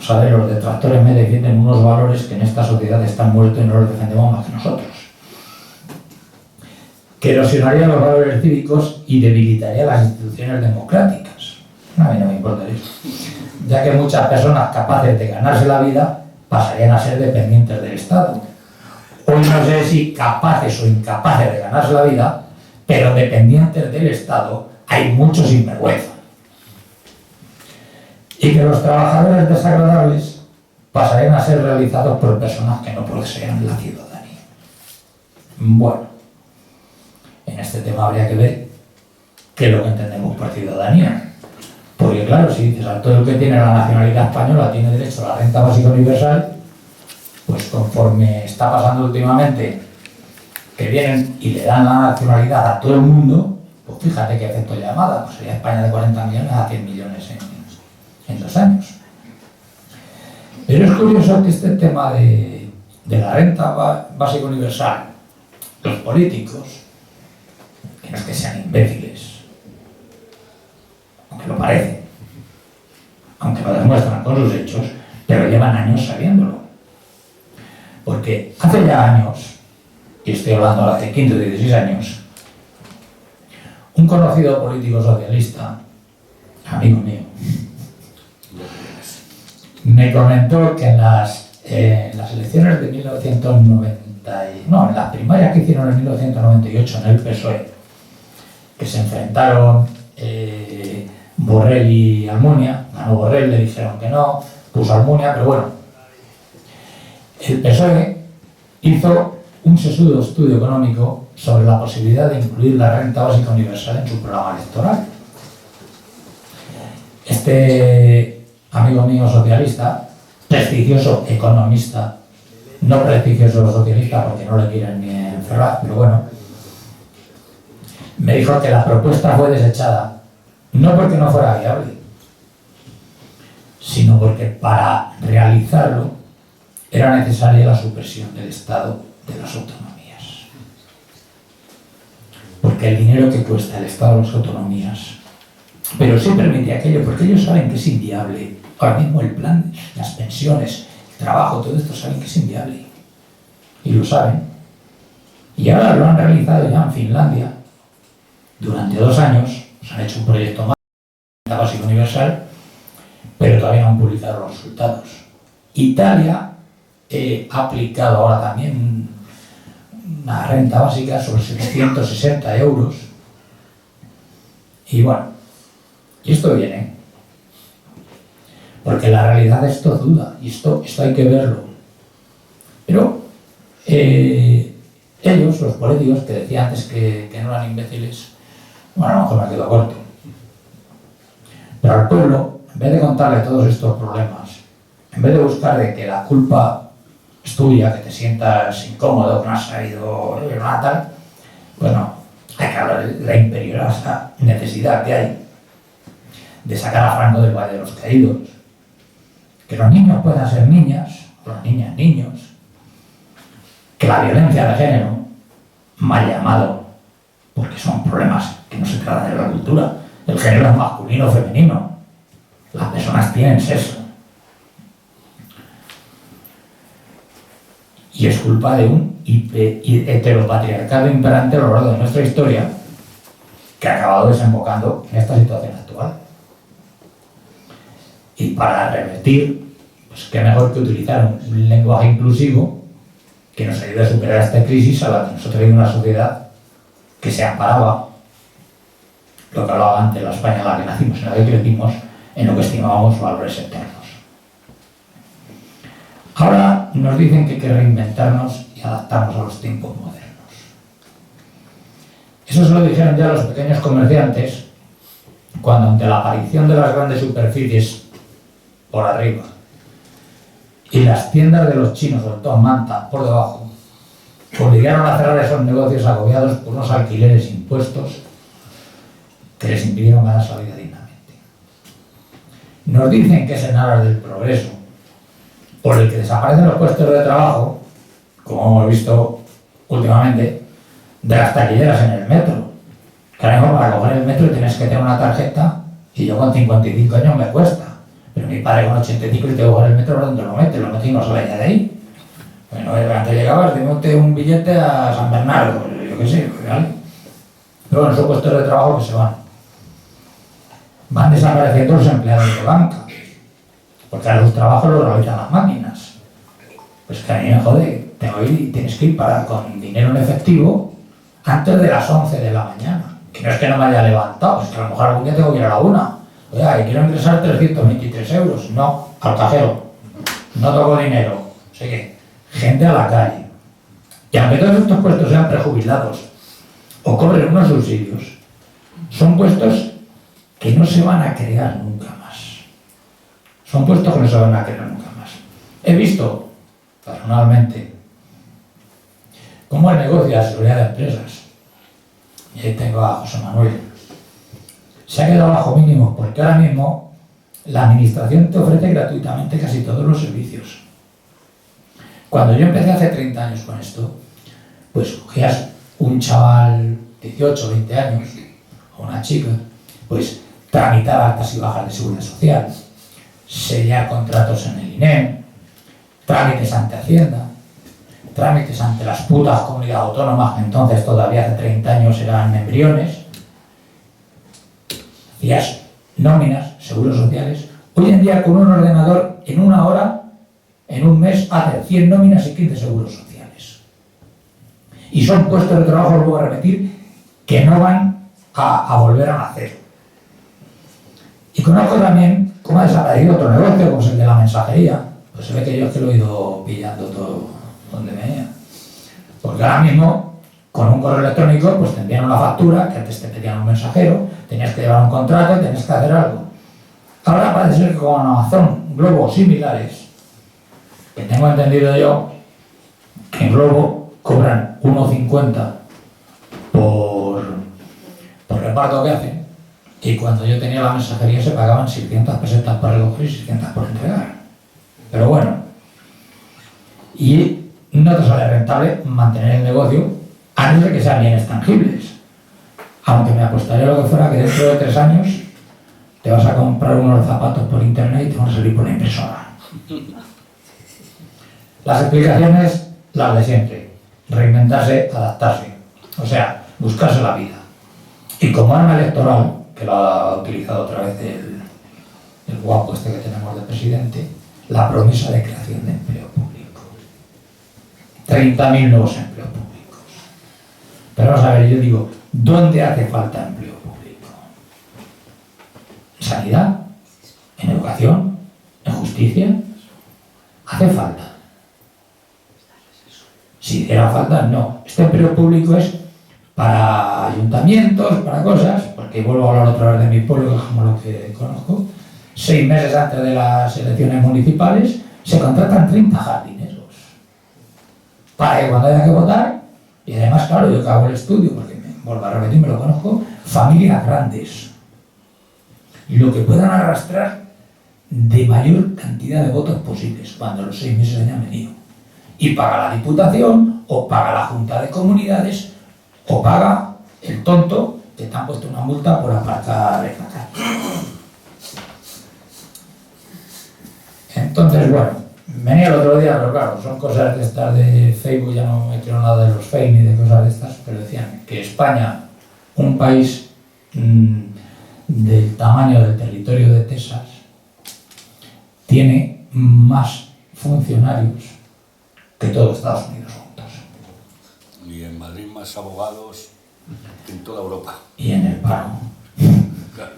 ¿Sabes? Los detractores me defienden unos valores que en esta sociedad están muertos y no los defendemos más que nosotros. Que erosionaría los valores cívicos y debilitaría las instituciones democráticas. A mí no me importa eso, ya que muchas personas capaces de ganarse la vida pasarían a ser dependientes del Estado. Hoy no sé si capaces o incapaces de ganarse la vida, pero dependientes del Estado hay muchos sinvergüenza. Y que los trabajadores desagradables pasarían a ser realizados por personas que no posean la ciudadanía. Bueno, en este tema habría que ver qué es lo que entendemos por ciudadanía. Porque claro, si dices a todo el que tiene la nacionalidad española tiene derecho a la renta básica universal, pues conforme está pasando últimamente, que vienen y le dan la nacionalidad a todo el mundo, pues fíjate qué efecto llamada, pues sería España de 40 millones a 100 millones en 2 años. Pero es curioso que este tema de la renta básica universal, los políticos, que no es que sean imbéciles, aunque lo parecen, aunque lo demuestran con sus hechos, pero llevan años sabiéndolo. Porque hace ya años, y estoy hablando hace 15 o 16 años, un conocido político socialista, amigo mío, me comentó que en las elecciones de 1990, en las primarias que hicieron en 1998 en el PSOE, que se enfrentaron Borrell y Almunia, ganó Borrell, le dijeron que no, puso Almunia, pero bueno, el PSOE hizo un sesudo estudio económico sobre la posibilidad de incluir la renta básica universal en su programa electoral. Este amigo mío socialista, prestigioso economista, no prestigioso socialista porque no le quieren ni encerrar, pero bueno, me dijo que la propuesta fue desechada, no porque no fuera viable, sino porque para realizarlo era necesaria la supresión del Estado de las autonomías. Porque el dinero que cuesta el Estado de las autonomías, pero sí permite aquello, porque ellos saben que es inviable. Ahora mismo el plan, las pensiones, el trabajo, todo esto saben que es inviable. Y lo saben. Y ahora lo han realizado ya en Finlandia. Durante 2 años, se han hecho un proyecto más, renta básica universal, pero todavía no han publicado los resultados. Italia ha aplicado ahora también una renta básica sobre 760 euros. Y bueno, y esto viene, porque la realidad es tozuda, y esto hay que verlo. Pero ellos, los políticos, que decía antes que no eran imbéciles, bueno, a lo mejor me quedo corto. Pero al pueblo, en vez de contarle todos estos problemas, en vez de buscar de que la culpa es tuya, que te sientas incómodo, que no has sabido nada tal, bueno, hay que hablar de la imperiosa necesidad que hay de sacar a Franco del Valle de los Caídos, que los niños puedan ser niñas, las niñas niños, que la violencia de género, mal llamado, porque son problemas que no se tratan de la cultura, el género es masculino o femenino, las personas tienen sexo. Y es culpa de un heteropatriarcado imperante a lo largo de nuestra historia que ha acabado desembocando en esta situación actual. Y para revertir, pues qué mejor que utilizar un lenguaje inclusivo que nos ayude a superar esta crisis a la que nosotros vivimos una sociedad que se amparaba, lo que hablaba antes, la España en la que nacimos, en la que crecimos, en lo que estimábamos valores eternos. Ahora nos dicen que hay que reinventarnos y adaptarnos a los tiempos modernos. Eso se lo dijeron ya los pequeños comerciantes cuando, ante la aparición de las grandes superficies por arriba y las tiendas de los chinos o el Tom Manta por debajo, obligaron a cerrar esos negocios agobiados por unos alquileres impuestos que les impidieron ganar la vida dignamente. Nos dicen que es en aras del progreso por el que desaparecen los puestos de trabajo, como hemos visto últimamente, de las taquilleras en el metro. Que ahora mismo para coger el metro tienes que tener una tarjeta y yo con 55 años me cuesta. Pero mi padre con 85 y tengo que coger el metro, ¿por dónde lo mete y no sale ya de ahí? Bueno, antes llegabas, te monte un billete a San Bernardo, yo qué sé, ¿vale? Pero bueno, son puestos de trabajo que se van. Van desapareciendo los empleados de banca, porque ahora los trabajos los realizan las máquinas. Pues que a mí me jode, tienes que ir con dinero en efectivo antes de las 11 de la mañana. Que no es que no me haya levantado, es que a lo mejor algún día tengo que ir a la 1. Oiga, quiero ingresar 323 euros. No, al cajero. no toco dinero, no sé qué, gente a la calle. Y aunque todos estos puestos sean prejubilados o cobren unos subsidios, son puestos que no se van a crear nunca más. Son puestos que no se van a crear nunca más. He visto, personalmente, cómo el negocio de la seguridad de empresas, y ahí tengo a José Manuel, se ha quedado bajo mínimos, porque ahora mismo la administración te ofrece gratuitamente casi todos los servicios. Cuando yo empecé hace 30 años con esto, pues cogías un chaval 18, 20 años, o una chica, pues tramitaba altas y bajas de seguridad social, sellar contratos en el INEM, trámites ante Hacienda, trámites ante las putas comunidades autónomas, que entonces todavía hace 30 años eran embriones, hacías nóminas, seguros sociales. Hoy en día con un ordenador, en una hora, en un mes, hace 100 nóminas y 15 seguros sociales. Y son puestos de trabajo, os vuelvo a repetir, que no van a volver a nacer. Y conozco también cómo ha desaparecido otro negocio, como es el de la mensajería. Pues se ve que yo es que lo he ido pillando todo donde venía. Porque ahora mismo, con un correo electrónico, pues te envían una factura, que antes te pedían un mensajero, tenías que llevar un contrato, tenías que hacer algo. Ahora parece ser que con Amazon, Globo o similares, que tengo entendido yo, que en Globo cobran 1,50 por reparto que hacen, y cuando yo tenía la mensajería se pagaban 600 pesetas por recoger y 600 por entregar. Pero bueno, y no te sale rentable mantener el negocio a no ser que sean bienes tangibles. Aunque me apostaría lo que fuera que dentro de 3 años te vas a comprar unos zapatos por internet y te van a salir por la impresora. Las explicaciones, las de siempre: reinventarse, adaptarse, o sea, buscarse la vida. Y como arma electoral, que lo ha utilizado otra vez el guapo este que tenemos de presidente, la promesa de creación de empleo público. 30.000 nuevos empleos públicos. Pero vamos a ver, yo digo, ¿dónde hace falta empleo público? ¿En sanidad? ¿En educación? ¿En justicia? ¿Hace falta? Si hiciera falta, no. Este empleo público es para ayuntamientos, para cosas, porque vuelvo a hablar otra vez de mi pueblo, que es como lo que conozco. 6 meses antes de las elecciones municipales se contratan 30 jardineros para que cuando haya que votar, y además, claro, yo que hago el estudio, porque vuelvo a repetir, me lo conozco, familias grandes, lo que puedan arrastrar de mayor cantidad de votos posibles cuando los 6 meses hayan venido, y paga la Diputación, o paga la Junta de Comunidades, o paga el tonto que te han puesto una multa por aparcar en la calle. Entonces, bueno, venía el otro día, pero claro, son cosas de estas de Facebook, ya no me quiero nada de los fake ni de cosas de estas, pero decían que España, un país del tamaño del territorio de Texas, tiene más funcionarios que todo Estados Unidos juntos. Y en Madrid más abogados que en toda Europa. Y en el paro. Claro.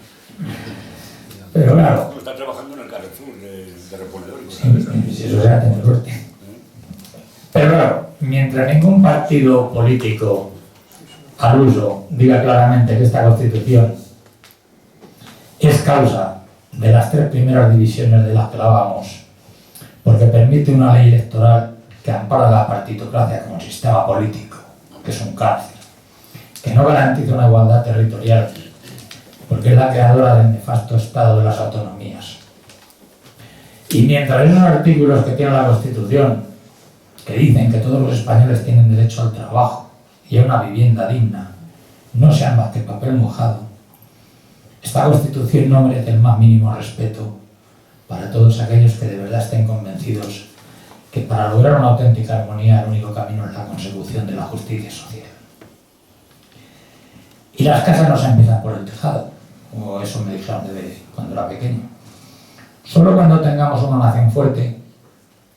Pero claro, Está trabajando en el Carrefour de reponedor y cosas de esas. si eso sea tener suerte. Pero claro, mientras ningún partido político al uso diga claramente que esta Constitución es causa de las 3 primeras divisiones de las que hablábamos, porque permite una ley electoral que ampara la partitocracia como sistema político, que es un cáncer, que no garantiza una igualdad territorial, porque es la creadora del nefasto Estado de las autonomías. Y mientras esos artículos que tiene la Constitución, que dicen que todos los españoles tienen derecho al trabajo y a una vivienda digna, no sean más que papel mojado, esta Constitución no merece el más mínimo respeto para todos aquellos que de verdad estén convencidos que para lograr una auténtica armonía el único camino es la consecución de la justicia social. Y las casas no se empiezan por el tejado, como eso me dijeron cuando era pequeño. Solo cuando tengamos una nación fuerte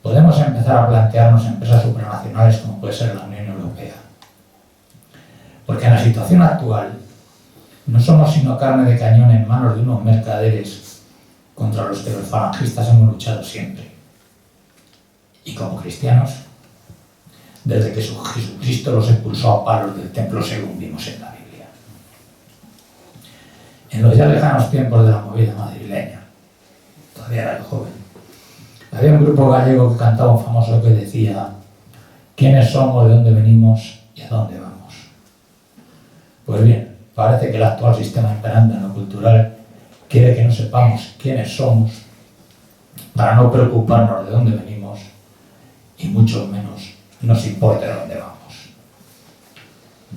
podemos empezar a plantearnos empresas supranacionales como puede ser la Unión Europea. Porque en la situación actual no somos sino carne de cañón en manos de unos mercaderes contra los que los falangistas hemos luchado siempre. y como cristianos, desde que Jesucristo los expulsó a palos del templo según vimos en la Biblia. En los ya lejanos tiempos de la movida madrileña, todavía era yo joven, había un grupo gallego que cantaba un famoso que decía: ¿quiénes somos, de dónde venimos y a dónde vamos? Pues bien, parece que el actual sistema imperante en lo cultural quiere que no sepamos quiénes somos para no preocuparnos de dónde venimos y mucho menos nos importe de dónde vamos.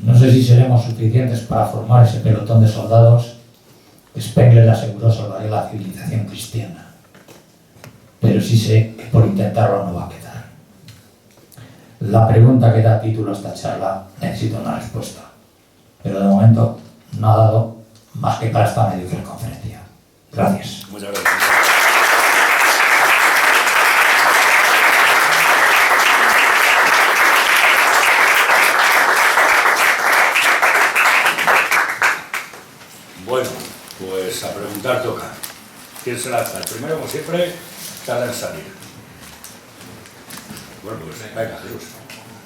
No sé si seremos suficientes para formar ese pelotón de soldados que Spengler aseguró salvaría la civilización cristiana, pero sí sé que por intentarlo no va a quedar. La pregunta que da título a esta charla necesita una respuesta, pero de momento no ha dado más que para esta mediocre conferencia. Gracias. Muchas gracias. Bueno, pues a preguntar toca. ¿Quién se lanza? El primero, como siempre, tarda en salir. Bueno, pues venga, Jesús.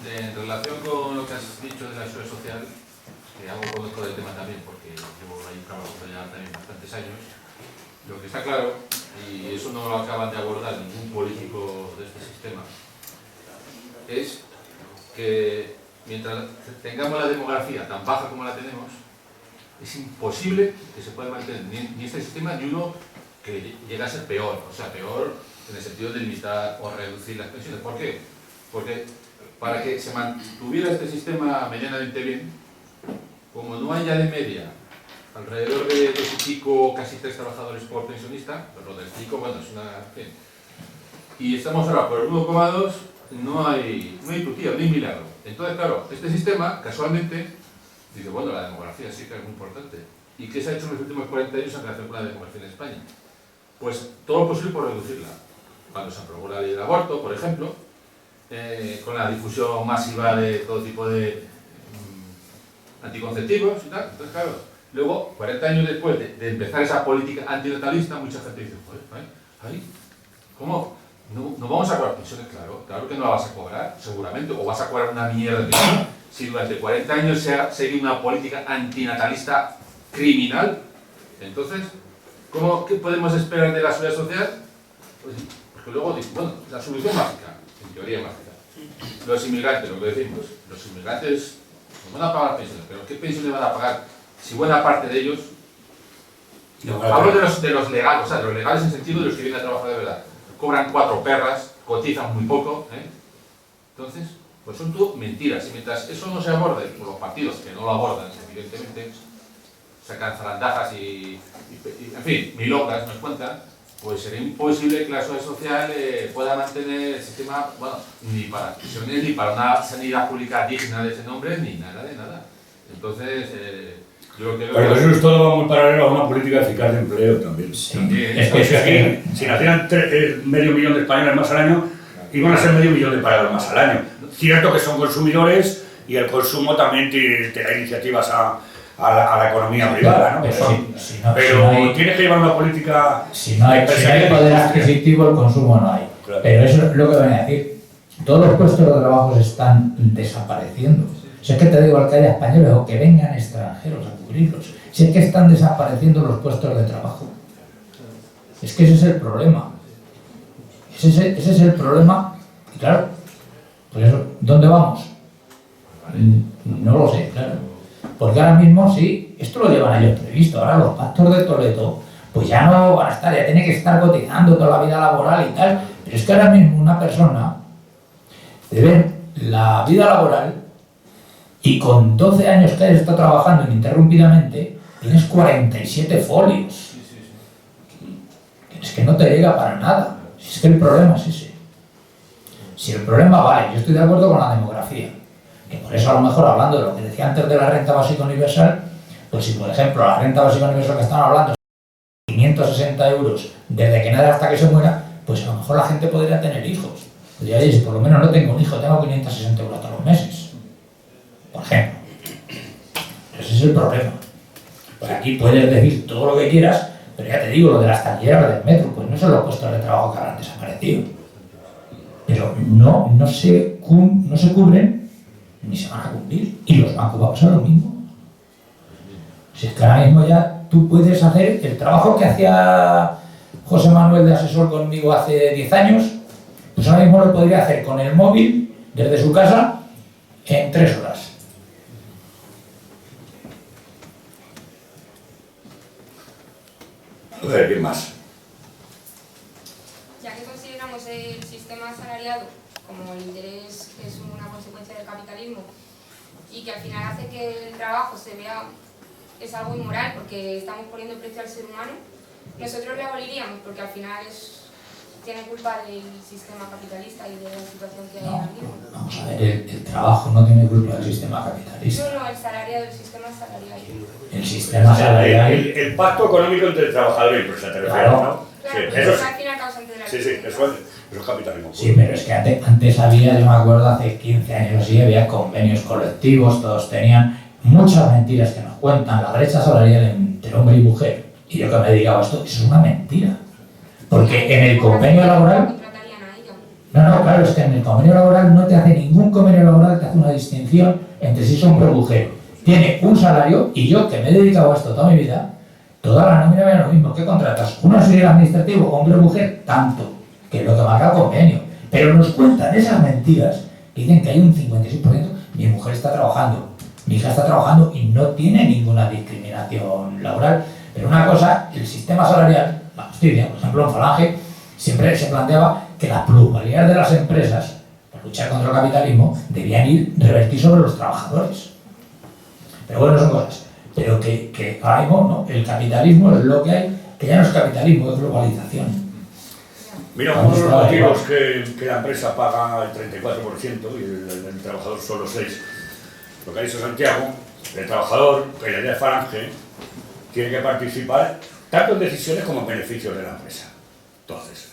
En relación con lo que has dicho de la seguridad social, que algo conozco del tema también, porque llevo ahí trabajando ya también bastantes años, lo que está claro, y eso no lo acaban de abordar ningún político de este sistema, es que mientras tengamos la demografía tan baja como la tenemos, es imposible que se pueda mantener ni este sistema ni uno que llegue a ser peor, o sea, peor en el sentido de limitar o reducir las pensiones. ¿Por qué? Porque para que se mantuviera este sistema medianamente bien, como no haya de media alrededor de 2 y pico, casi 3 trabajadores por pensionista, pero lo del pico, bueno, es una... y estamos ahora por el 1,2, no hay tutía, no hay milagro. Entonces, claro, este sistema, casualmente, dice, bueno, la demografía sí que es muy importante. ¿Y qué se ha hecho en los últimos 40 años en relación con la demografía en España? Pues todo lo posible por reducirla. Cuando se aprobó la ley del aborto, por ejemplo, con la difusión masiva de todo tipo de anticonceptivos y tal. Entonces, claro, luego, 40 años después de empezar esa política antinatalista, mucha gente dice, joder, ¿ay? ¿Cómo? ¿No vamos a cobrar pensiones? Claro que no la vas a cobrar, seguramente, o vas a cobrar una mierda de si durante 40 años se ha seguido una política antinatalista criminal. Entonces, ¿qué podemos esperar de la seguridad social? Pues, porque luego dicen, bueno, la solución mágica, en teoría mágica. Los inmigrantes, lo que decimos, los inmigrantes no van a pagar pensiones, pero ¿qué pensiones van a pagar si buena parte de ellos, hablo de los legales, o sea, de los legales en el sentido de los que vienen a trabajar de verdad, cobran 4 perras, cotizan muy poco, Entonces, pues son todo mentiras, y mientras eso no se aborde por los partidos, que no lo abordan, evidentemente, sacan zarandajas y en fin, milongas nos cuentan, pues sería imposible que la seguridad social pueda mantener el sistema, bueno, ni para pensiones, ni para una sanidad pública digna de ese nombre, ni nada de nada. Entonces, yo creo que... Pero eso es todo muy paralelo a una política eficaz de empleo también. Sí. Es que si nacieran medio millón de españoles más al año, iban a ser medio millón de parados más al año. Cierto que son consumidores y el consumo también te da iniciativas a la economía privada, ¿no? Pero tienes que llevar una política... Si no hay poder adquisitivo, el consumo no hay. Claro. Pero eso es lo que venía a decir. Todos los puestos de trabajo se están desapareciendo. Si es que te digo al que haya españoles o que vengan extranjeros a cubrirlos, si es que están desapareciendo los puestos de trabajo. Es que ese es el problema. Ese es el problema. Y claro, pues eso, ¿dónde vamos? No lo sé, claro. Porque ahora mismo sí, esto lo llevan ellos previsto. Ahora los pactos de Toledo, pues ya no van a estar, ya tiene que estar cotizando toda la vida laboral y tal. Pero es que ahora mismo una persona debe la vida laboral y con 12 años que hayas estado trabajando ininterrumpidamente, tienes 47 folios. Es que no te llega para nada. Si es que el problema es ese. Si el problema vale, yo estoy de acuerdo con la demografía. Que por eso a lo mejor hablando de lo que decía antes de la renta básica universal, pues si por ejemplo la renta básica universal que están hablando es 560 euros desde que nace hasta que se muera, pues a lo mejor la gente podría tener hijos. Podría decir, si por lo menos no tengo un hijo, tengo 560 euros todos los meses. Por ejemplo. Ese es el problema. Pues aquí puedes decir todo lo que quieras, pero ya te digo, lo de las taquilleras del metro, pues no son los puestos de trabajo que habrán desaparecido. Pero pero no se cubren ni se van a cumplir. Y los bancos va a pasar lo mismo. Si es que ahora mismo ya tú puedes hacer el trabajo que hacía José Manuel de asesor conmigo hace 10 años, pues ahora mismo lo podría hacer con el móvil desde su casa en 3 horas. A ver, ¿quién más? Ya que consideramos el sistema asalariado como el interés que es una consecuencia del capitalismo y que al final hace que el trabajo se vea es algo inmoral porque estamos poniendo precio al ser humano, nosotros le aboliríamos porque al final tiene culpa del sistema capitalista y de la situación que hay ahora mismo. Vamos a ver, el trabajo no tiene culpa del sistema capitalista. No, el salariado, el sistema salarial. El sistema salarial. El pacto económico entre el trabajador y la empresa, ¿te refieres, Claro. no? Claro, Sí, pero eso al final causante de la sí, eso es capitalismo. Sí, pero es que antes había, yo me acuerdo hace 15 años así, había convenios colectivos, todos tenían muchas mentiras que nos cuentan, la brecha salarial entre hombre y mujer. Y yo que me dedicaba a esto, eso es una mentira. Porque en el convenio laboral... No, claro, es que en el convenio laboral no te hace ningún convenio laboral, te hace una distinción entre si es hombre o mujer. Tiene un salario y yo que me he dedicado a esto toda mi vida, toda la nómina me da lo mismo. ¿Qué contratas? ¿Un auxiliar administrativo, hombre o mujer? Tanto, que es lo que marca el convenio. Pero nos cuentan esas mentiras que dicen que hay un 56%. Mi mujer está trabajando, mi hija está trabajando y no tiene ninguna discriminación laboral. Pero una cosa, el sistema salarial, la justicia, por ejemplo, en Falange, siempre se planteaba que las plusvalías de las empresas, para luchar contra el capitalismo, debían revertir sobre los trabajadores. Pero bueno, son cosas. Pero que ahora mismo no, el capitalismo es lo que hay, que ya no es capitalismo, es globalización. Mira, uno de los motivos que la empresa paga el 34% y el trabajador solo 6%. Lo que ha dicho Santiago, el trabajador, en la idea de Falange, tiene que participar tanto en decisiones como en beneficios de la empresa. Entonces,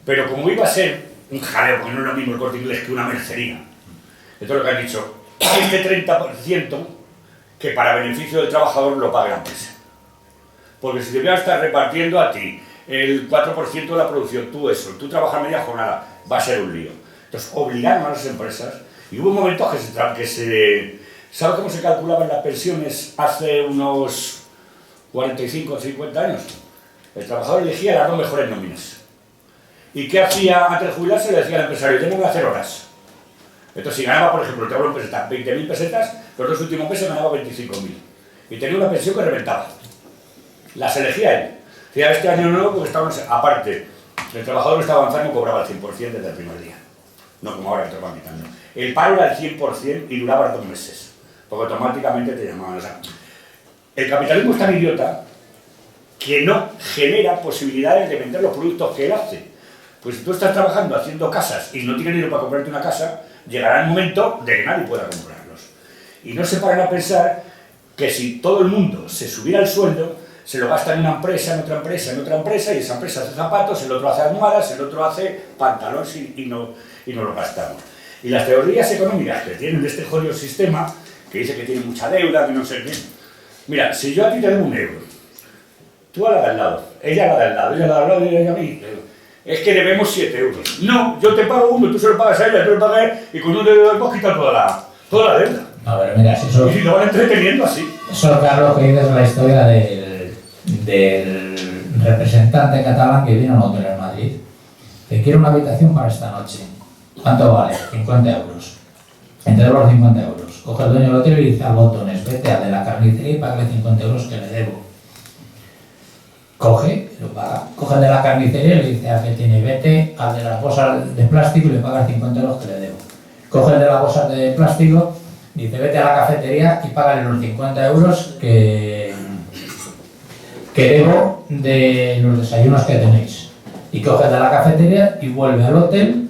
pero como iba a ser un jaleo, porque no es lo mismo el Corte Inglés que una mercería, esto es lo que han dicho, este 30% que para beneficio del trabajador lo pague la empresa. Porque si te voy a estar repartiendo a ti el 4% de la producción, tú trabajas media jornada, va a ser un lío. Entonces obligaron a las empresas, y hubo momentos que se ¿sabe cómo se calculaban las pensiones hace unos 45 o 50 años? El trabajador elegía las 2 mejores nóminas. ¿Y qué hacía antes de jubilarse? Le decía al empresario, tengo que hacer horas. Entonces, si ganaba, por ejemplo, te hablo en pesetas, 20.000 pesetas, los 2 últimos meses ganaba 25.000. Y tenía una pensión que reventaba. Las elegía él. Decía, este año no, porque estábamos, aparte, el trabajador que estaba avanzando cobraba el 100% desde el primer día. No como ahora que te lo van quitando. El paro era el 100% y duraba 2 meses. Porque automáticamente te llamaban. O sea, el capitalismo es tan idiota que no genera posibilidades de vender los productos que él hace. Pues si tú estás trabajando haciendo casas y no tienes dinero para comprarte una casa, llegará el momento de que nadie pueda comprarlos. Y no se paran a pensar que si todo el mundo se subiera el sueldo, se lo gasta en una empresa, en otra empresa, en otra empresa, y esa empresa hace zapatos, el otro hace almohadas, el otro hace pantalones y no lo gastamos. Y las teorías económicas que tienen de este jodido sistema, que dice que tiene mucha deuda, que no sé qué. Mira, si yo a ti te doy 1 euro, tú a la de al lado, ella a la de al lado, ella a la de al lado y ella a mí, es que debemos 7 euros. No, yo te pago 1, tú se lo pagas a ella, tú le pagas a él, y con 1 euro hemos quitado toda la deuda. A ver, mira, si eso... Y lo van entreteniendo así. Eso, Carlos, que dices la historia del representante catalán que vino a un hotel en Madrid, que quiere una habitación para esta noche. ¿Cuánto vale? 50 euros. Entre los 50 euros. Coge el dueño del hotel y dice a botones, vete al de la carnicería y págale 50 euros que le debo. Coge, lo paga. Coge el de la carnicería y le dice a que tiene, vete al de las bolsas de plástico y le paga 50 euros que le debo. Coge el de las bolsas de plástico, dice, vete a la cafetería y págale los 50 euros que debo de los desayunos que tenéis. Y coge el de la cafetería y vuelve al hotel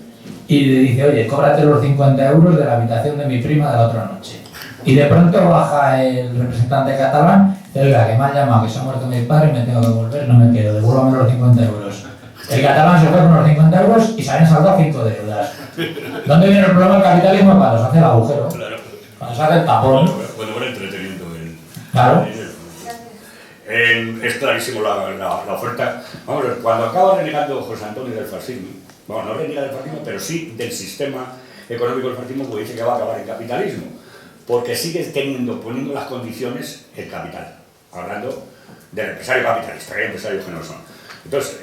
y le dice, oye, cóbrate los 50 euros de la habitación de mi prima de la otra noche. Y de pronto baja el representante catalán, y dice, oiga, que me han llamado, que se ha muerto mi padre y me tengo que volver, no me quedo, devuélvame los 50 euros. El catalán se fue con los 50 euros y se habían saldado 5 deudas. ¿Dónde viene el problema del capitalismo? Cuando se hace el agujero, Claro. cuando se hace el tapón. Bueno, entreteniendo el... Claro. Es clarísimo la oferta. Vamos a ver, cuando acaba renegando José Antonio del fascismo, bueno, no reniega del fascismo, pero sí del sistema económico del fascismo, porque dice que va a acabar el capitalismo, porque sigue poniendo las condiciones el capital, hablando del empresario capitalista, que hay empresarios que no son. Entonces,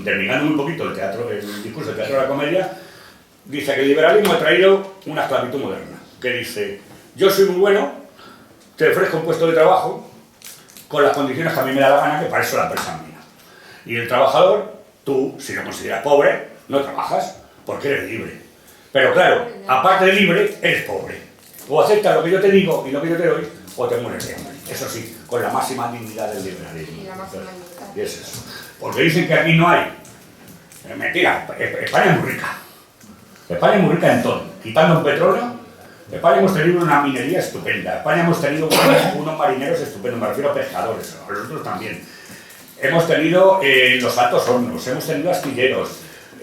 terminando un poquito el discurso del teatro de la comedia, dice que el liberalismo ha traído una esclavitud moderna, que dice, yo soy muy bueno, te ofrezco un puesto de trabajo con las condiciones que a mí me da la gana, que para eso la empresa es mía. Y el trabajador, tú, si lo consideras pobre, no trabajas, porque eres libre. Pero claro, aparte de libre, eres pobre. O aceptas lo que yo te digo y lo que yo te doy, o te mueres de hambre. Eso sí, con la máxima dignidad del liberalismo. Y la máxima libertad. Y es eso. Porque dicen que aquí no hay. Mentira, España es muy rica. España es muy rica en todo. Quitando un petróleo, España hemos tenido una minería estupenda. España hemos tenido unos marineros estupendos, me refiero a pescadores, a nosotros también. Hemos tenido los altos hornos, hemos tenido astilleros,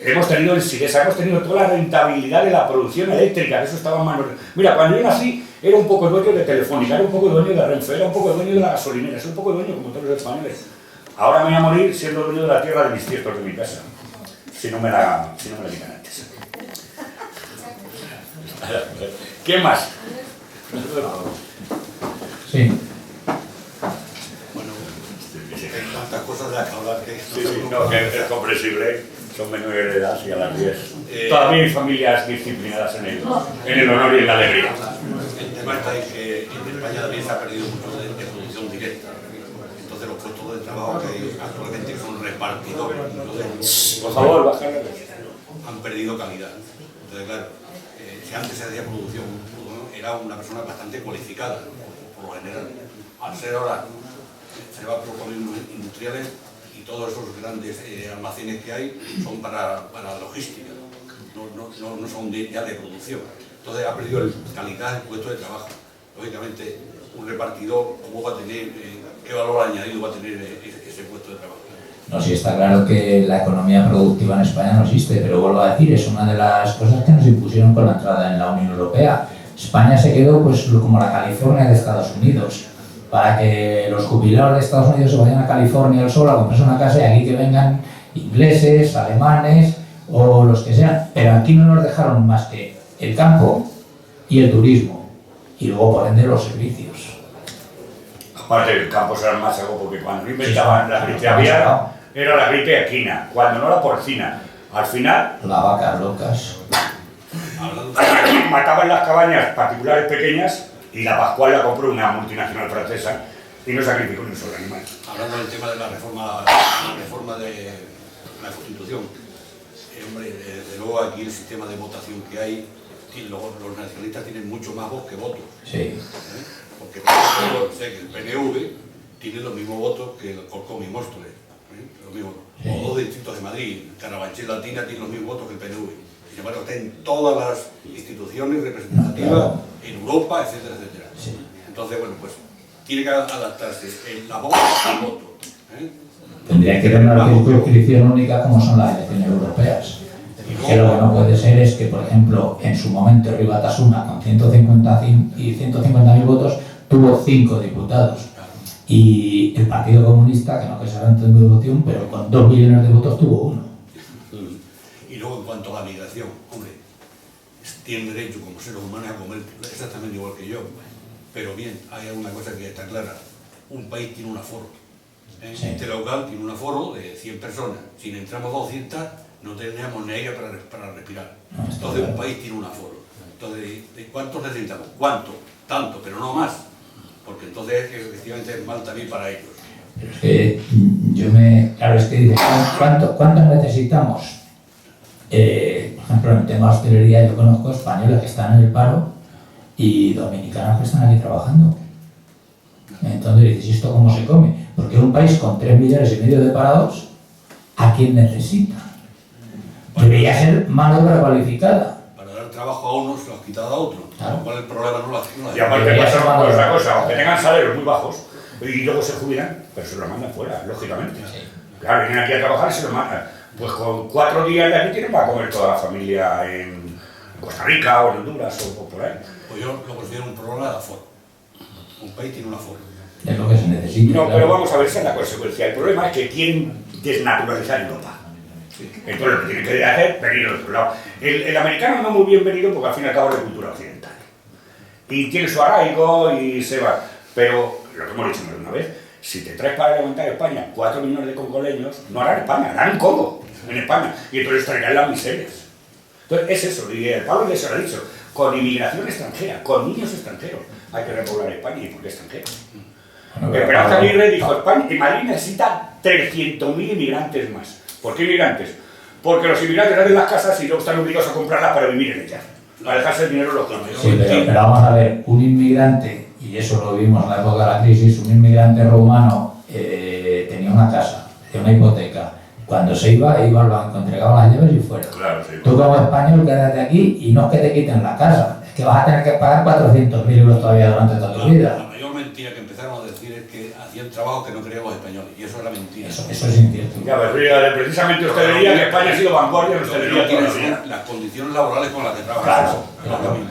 hemos tenido el Sidesa, hemos tenido toda la rentabilidad de la producción eléctrica, que eso estaba en manos. Mira, cuando yo nací, era un poco dueño de Telefónica, era un poco dueño de Renfe, era un poco dueño de la gasolinera, era un poco dueño como todos los españoles. Ahora me voy a morir siendo dueño de la tierra de mis tiestos de mi casa, si no me la quitan antes. ¿Qué más? Sí. Bueno, hay tantas cosas de las que hablar que... Sí, no, que es comprensible, son menores de edad y a las 10. Todavía hay familias disciplinadas en el honor y en la alegría. El tema está en que en España también se ha perdido mucho de producción directa. Entonces los puestos de trabajo que hay actualmente son repartidores. Entonces, Por favor, bajar. han perdido calidad. Entonces, claro, si antes se hacía producción, era una persona bastante cualificada, por lo general. Al ser ahora, se va por polígonos industriales y todos esos grandes almacenes que hay son para logística, no son ya de producción. Entonces ha perdido calidad el puesto de trabajo. Lógicamente, un repartidor, ¿cómo va a tener, qué valor añadido va a tener ese puesto de trabajo? No, sí está claro que la economía productiva en España no existe, pero vuelvo a decir, es una de las cosas que nos impusieron con la entrada en la Unión Europea. España se quedó pues como la California de Estados Unidos, para que los jubilados de Estados Unidos se vayan a California al sol a comprarse una casa y aquí que vengan ingleses, alemanes o los que sean. Pero aquí no nos dejaron más que el campo y el turismo, y luego por ende los servicios. Aparte, el campo será más algo porque cuando inventaban la gripe aviar, era la gripe equina, cuando no la porcina. Al final, Las vacas locas. mataban las cabañas particulares pequeñas y la Pascual la compró una multinacional francesa y no sacrificó ni un solo animal. Hablando del tema de la reforma de la Constitución, hombre, desde luego aquí el sistema de votación que hay, los nacionalistas tienen mucho más voz que votos. Sí. Porque por ejemplo, sé que el PNV tiene los mismos votos que el Corcón y Móstoles. Lo mismo. Sí. Los dos distritos de Madrid, Carabanchel Latina, tienen los mismos votos que el PNV. Sin embargo, está en todas las instituciones representativas, Claro. en Europa, etcétera, etcétera. Sí. Entonces, bueno, pues tiene que adaptarse la voz al voto. Tendría que tener una circunscripción única como son las elecciones europeas. Que lo que no puede ser es que, por ejemplo, en su momento Ribatasuna con 150.000 votos tuvo 5 diputados. Y el Partido Comunista, que no que se ha entendido de votación, pero con 2 millones de votos tuvo 1. Y luego en cuanto a la migración, hombre, tienen derecho como seres humanos a comer exactamente igual que yo. Pero bien, hay una cosa que está clara, un país tiene un aforo. Sí. Este local tiene un aforo de 100 personas. Si entramos 200, no tendríamos ni aire para respirar. No, está Entonces claro. un país tiene un aforo. Entonces, ¿de cuántos necesitamos? ¿Cuánto? Tanto, pero no más. Porque entonces efectivamente es mal también para ellos. Pero es que claro, es que dice, ¿cuánto necesitamos? Por ejemplo, en el tema de hostelería yo conozco españoles que están en el paro y dominicanos que están aquí trabajando. Entonces dices, ¿y esto cómo se come? Porque un país con 3,5 millones de parados, ¿a quién necesita? Debería ser mano de obra cualificada. Para dar trabajo a unos, se los quitado a otros. Claro. Con lo cual el problema no lo hace. Y aparte pasa otra cosa, aunque tengan salarios muy bajos y luego se jubilan, pero se los mandan fuera, lógicamente. Claro, vienen aquí a trabajar y se los mandan. Pues con 4 días de aquí tienen para comer toda la familia en Costa Rica o en Honduras o por ahí. Pues yo lo considero un problema de aforo. Un país tiene un aforo. Es lo que se necesita. No, claro. pero vamos a ver, esa es la consecuencia. El problema es que quieren desnaturalizar Europa. Entonces lo que tiene que hacer es venir al otro lado. El americano no muy bien venido porque al fin y al cabo es de cultura occidental. Y tiene su arraigo y se va. Pero, lo que hemos dicho más de una vez, si te traes para levantar España 4 millones de congoleños, no harán España, harán Congo en España. Y entonces traerán las miserias. Entonces es eso, y el Pablo Iglesias lo ha dicho, con inmigración extranjera, con niños extranjeros, hay que repoblar España. ¿Y por qué extranjeros? Esperanza Aguirre dijo, España y Madrid necesita 300.000 inmigrantes más. ¿Por qué inmigrantes? Porque los inmigrantes hacen las casas y luego están obligados a comprarlas para vivir en ellas, para dejarse el dinero en los campos. Sí, pero vamos a ver, un inmigrante, y eso lo vimos en la época de la crisis, un inmigrante rumano tenía una casa, tenía una hipoteca. Cuando se iba al banco, entregaba las llaves y fuera. Claro, sí. Tú como español quédate aquí y no es que te quiten la casa, es que vas a tener que pagar 400.000 euros todavía durante toda tu vida. La mayor mentira que empezaron a decir es que hacían trabajo que no querían los españoles, y eso era mentira. Eso es incierto. Ya, pues precisamente hostelería, que España ha sido vanguardia en Lo que hostelería no toda la tienen vida. son las condiciones laborales con las que trabajan.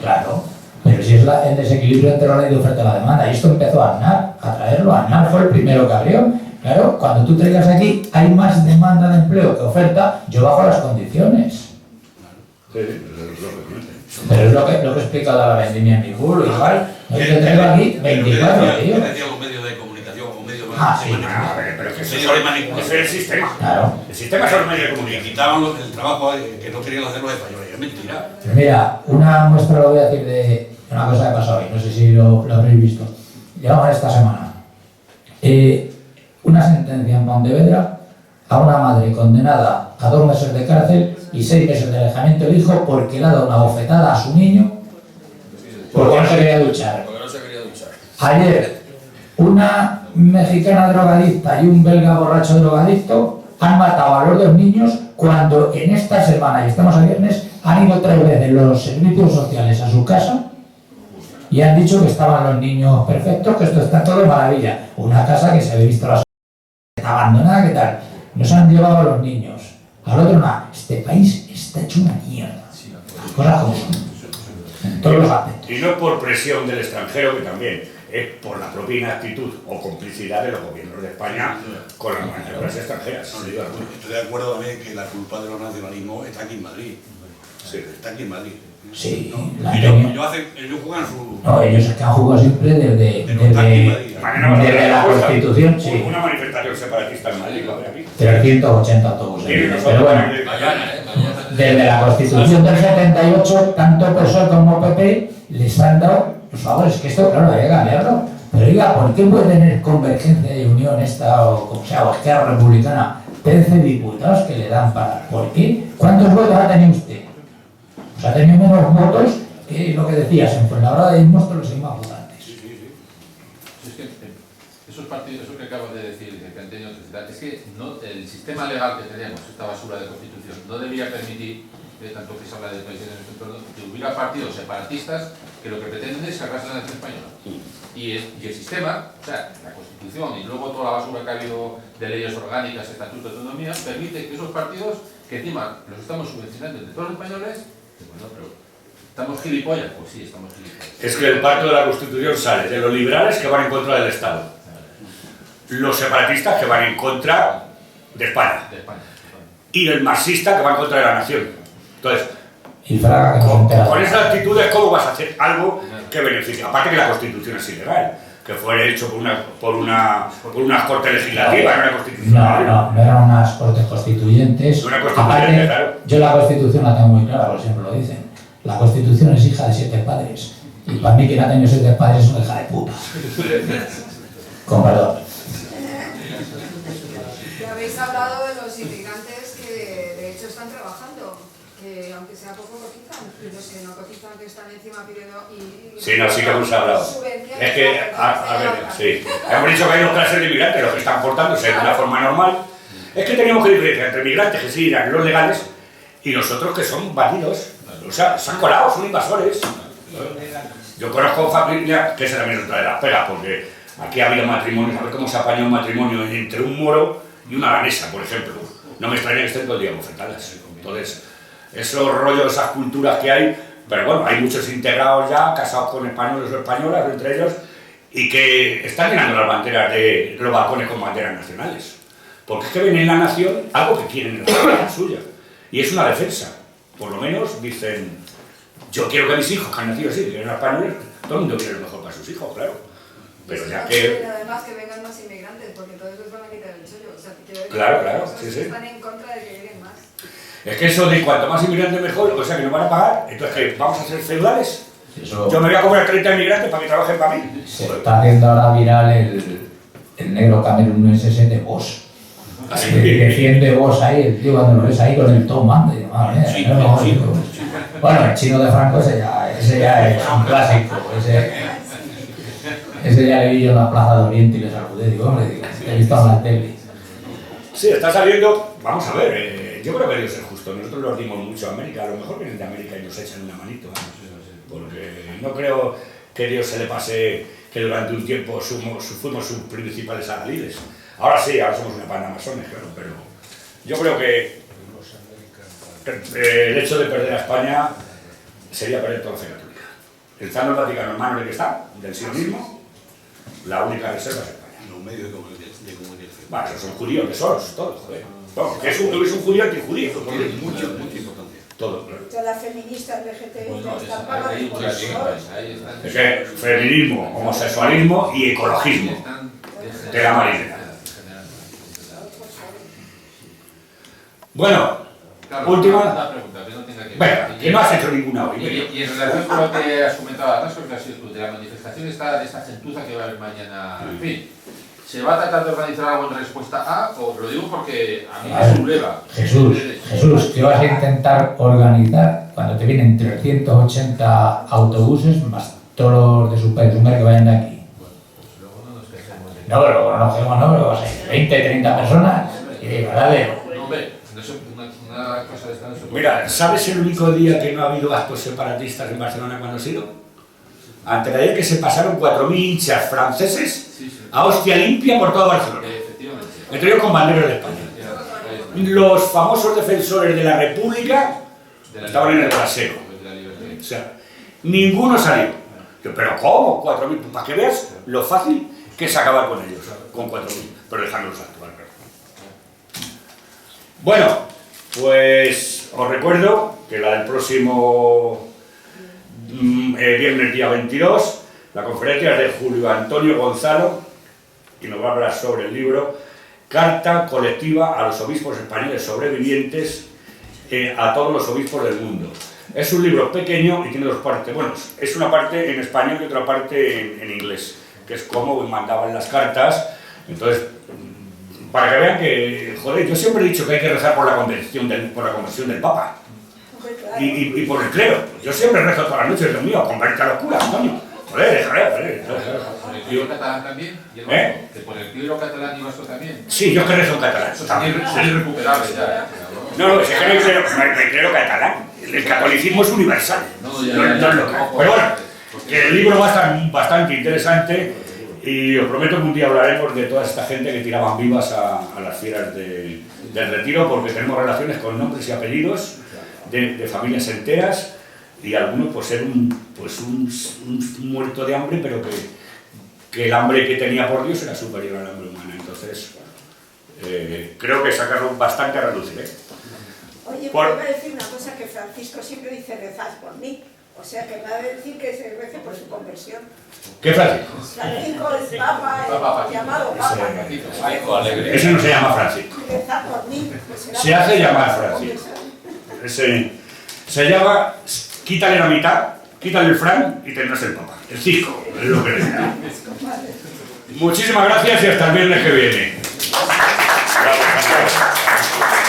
Claro. Pero si es el desequilibrio entre la ley de oferta y la demanda, y esto empezó a Aznar, a traerlo. Aznar fue el primero que abrió. Claro, cuando tú traigas aquí, hay más demanda de empleo que oferta, yo bajo las condiciones. Sí, lógicamente. Pero es lo que he explicado a la vendimia en mi pueblo, igual. Yo te traigo aquí 24, tío. ¿Qué decían los medios de comunicación o medios de Sí. Pero es que medios de manipulación? ese es el sistema. Claro. El sistema son los medios de Que comunicación. quitaban el trabajo que no querían hacer los españoles. Es mentira. Pero mira, una muestra lo voy a decir de una cosa que ha pasado hoy, no sé si lo habréis visto. Llevamos esta semana. Una sentencia en Pontevedra a una madre condenada a 2 meses de cárcel y 6 meses de alejamiento del hijo porque le ha dado una bofetada a su niño porque no se quería duchar. Ayer, una mexicana drogadicta y un belga borracho drogadicto han matado a los 2 niños cuando en esta semana, y estamos a viernes, han ido 3 veces los servicios sociales a su casa y han dicho que estaban los niños perfectos, que esto está todo de maravilla. Una casa que se había visto la está abandonada, ¿qué tal? Nos han llevado a los niños. Al otro nada, este país está hecho una mierda. Las cosas como son. En todos los aspectos. Y no es por presión del extranjero, que también es por la propia inactitud o complicidad de los gobiernos de España con las maniobras extranjeras. No, estoy de acuerdo también que la culpa de los nacionalismos está aquí en Madrid. Sí. Está aquí en Madrid. Sí, ¿No? la Ellos tenía- juegan su... No, ellos es que han jugado siempre desde Mañana vas a ver la una cosa, Constitución, sí. Una manifestación separatista en Madrid, va a haber aquí. 380 autobuses. Tienen Pero nosotros bueno, Mañana. desde la Constitución del 78, tanto PSOE como PP les han dado los favores. Que esto, claro, hay que cambiarlo. Pero diga, ¿por qué puede tener Convergencia y Unión esta, o como sea, o Esquerra Republicana, 13 diputados que le dan para? ¿Por qué? ¿Cuántos votos ha tenido usted? O sea, ha tenido menos votos que lo que decías, en Fuenlabrada y Mostra los hay más votantes. Es que esos partidos, eso que acabas de decir, que han tenido es que no, el sistema legal que tenemos, esta basura de constitución, no debía permitir, tanto que se habla de países en nuestro entorno, que hubiera partidos separatistas que lo que pretenden es cargarse la nación española. Y el sistema, o sea, la constitución y luego toda la basura que ha habido de leyes orgánicas, estatutos de autonomía, permite que esos partidos, que encima los estamos subvencionando entre todos los españoles, bueno, pero ¿estamos gilipollas? Pues sí, estamos gilipollas. Es que el pacto de la Constitución sale de los liberales que van en contra del Estado, los separatistas que van en contra de España De España. y el marxista que va en contra de la nación. Entonces, Y Fraga que no se entera. con esas actitudes, ¿cómo vas a hacer algo que beneficie? Aparte que la Constitución es ilegal, que fue hecho por unas cortes legislativas, no una Constitución. No eran unas cortes constituyentes. Una constituyente, Aparte, claro. yo la Constitución la tengo muy clara, por siempre lo dicen. La Constitución es hija de 7 padres. Y para mí quien ha tenido 7 padres es una hija de puta. Con perdón. Ya habéis hablado de los inmigrantes que de hecho están trabajando, que aunque sea poco cotizan, y los que no cotizan que están encima pidiendo Sí, no, sí que hemos hablado. subvenciones. Es que, a ver, sí. Hemos dicho que hay 2 clases de inmigrantes, los que están portándose de una forma normal. Es que tenemos que diferenciar entre migrantes, que sí irán los legales, y los otros que son bandidos. O sea, se han colado, son invasores. Yo conozco familias, que esa también es otra de las pegas, porque aquí ha habido matrimonios, a ver cómo se apaña un matrimonio entre un moro y una danesa, por ejemplo. No me extraña que estén todo el día bofetadas. Entonces, esos rollos, esas culturas que hay, pero bueno, hay muchos integrados ya, casados con españoles o españolas, entre ellos, y que están llenando las banderas de los balcones con banderas nacionales. Porque es que ven en la nación algo que quieren en la suya. Y es una defensa. Por lo menos dicen, yo quiero que mis hijos, que han nacido así, que quieren españoles, todo el mundo quiere lo mejor para sus hijos, claro. Pero ya que... Además que vengan más inmigrantes, porque todos les van a quitar el chollo. O sea, quiero decir, Claro, sí, sí. están en contra de que lleguen más. Es que eso de cuanto más inmigrantes mejor, o sea que no van a pagar, entonces ¿qué? ¿Vamos a ser feudales? Eso Yo me voy a cobrar 30 inmigrantes para que trabajen para mí. se está haciendo ahora viral el negro camerunense ese de Vox. Así Que defiende Vox ahí, el tío cuando lo ves ahí con el Tom Mando. Bueno, el chino de Franco ese ya es un clásico. Ese ya le vi yo en la Plaza de Oriente y le saludé. Digo, hombre, te he visto en la tele. Sí, está saliendo, vamos a ver, yo creo que Dios es justo, nosotros lo dimos mucho a América, a lo mejor vienen de América y nos echan una manito, porque no creo que Dios se le pase que durante un tiempo fuimos sus principales adalides. Ahora sí, ahora somos una panda masones, claro, pero yo creo que el hecho de perder a España sería perder toda la fe católica. Estando el Vaticano en manos de que está, del sionismo, la única reserva es España. Los medios de comunicación. Bueno, esos son judíos de Soros, todos, joder. Vamos, que es un judío antijudío, Tiene mucha importancia. todo, claro. Todas las feministas LGTBI Bueno, están ahí pagadas por muchas eso. cosas, ahí están. Es que feminismo, homosexualismo y ecologismo de la marinera. Bueno, Claro, última. una pregunta que no tenga que ver. Venga, que no has hecho ninguna hoy. Y en relación con lo que has comentado antes, porque has sido tú, de la manifestación de esta gentuza que va a haber mañana, en fin, ¿se va a tratar de organizar algo en respuesta a, o lo digo porque a mí me subleva? Jesús, ¿qué vas a intentar organizar cuando te vienen 380 autobuses más todos los de Supersummer que vayan de aquí? Luego no nos quejemos de No, pero no quejemos, no, pero vas a ir 20, 30 personas y verdadero. No, hombre, una cosa de esta no se puede. Mira, ¿sabes el único día que no ha habido actos separatistas en Barcelona cuando ha sido? Antes de ayer que se pasaron 4.000 hinchas franceses a hostia limpia por toda Barcelona. Efectivamente. Entre ellos con banderas de España. Los famosos defensores de la República estaban en el trasero. O sea, ninguno salió. Yo, ¿pero cómo? 4.000. Para que veas lo fácil que es acabar con ellos, con 4.000. Pero dejándolos actuar. Bueno, pues os recuerdo que la del próximo viernes día 22, la conferencia es de Julio Antonio Gonzalo y nos va a hablar sobre el libro Carta colectiva a los obispos españoles sobrevivientes, a todos los obispos del mundo. Es un libro pequeño y tiene dos partes. Bueno, es una parte en español y otra parte en inglés, que es cómo mandaban las cartas. Entonces, para que vean que, joder, yo siempre he dicho que hay que rezar por la conversión del Papa y por el clero. Yo siempre rezo todas las noches, Dios mío, converte a los curas, coño. Joder. ¿Por el clero catalán también? ¿Que por el clero catalán y vasco también? Sí, yo que rezo en catalán. Eso también es irrecuperable ya. No, es que no hay clero catalán. El catolicismo es universal. No es local. Pero bueno, que el libro va a estar bastante interesante. Y os prometo que un día hablaremos de toda esta gente que tiraban vivas a las fieras del retiro, porque tenemos relaciones con nombres y apellidos de familias enteras, y algunos pues ser un muerto de hambre, pero que el hambre que tenía por Dios era superior al hambre humana. Entonces, creo que sacaron bastante a reducir. Oye, me iba a decir una cosa, que Francisco siempre dice rezad por mí. O sea, que va a decir que se rece por su conversión. ¿Qué Francisco? Francisco es Papa, llamado Papa. Ese no se llama Francisco. Rezad por mí. Se hace llamar Francisco. Se llama, quítale la mitad, quítale el Fran y tendrás el Papa. El Cisco, es lo que le llama. Muchísimas gracias y hasta el viernes que viene. Gracias.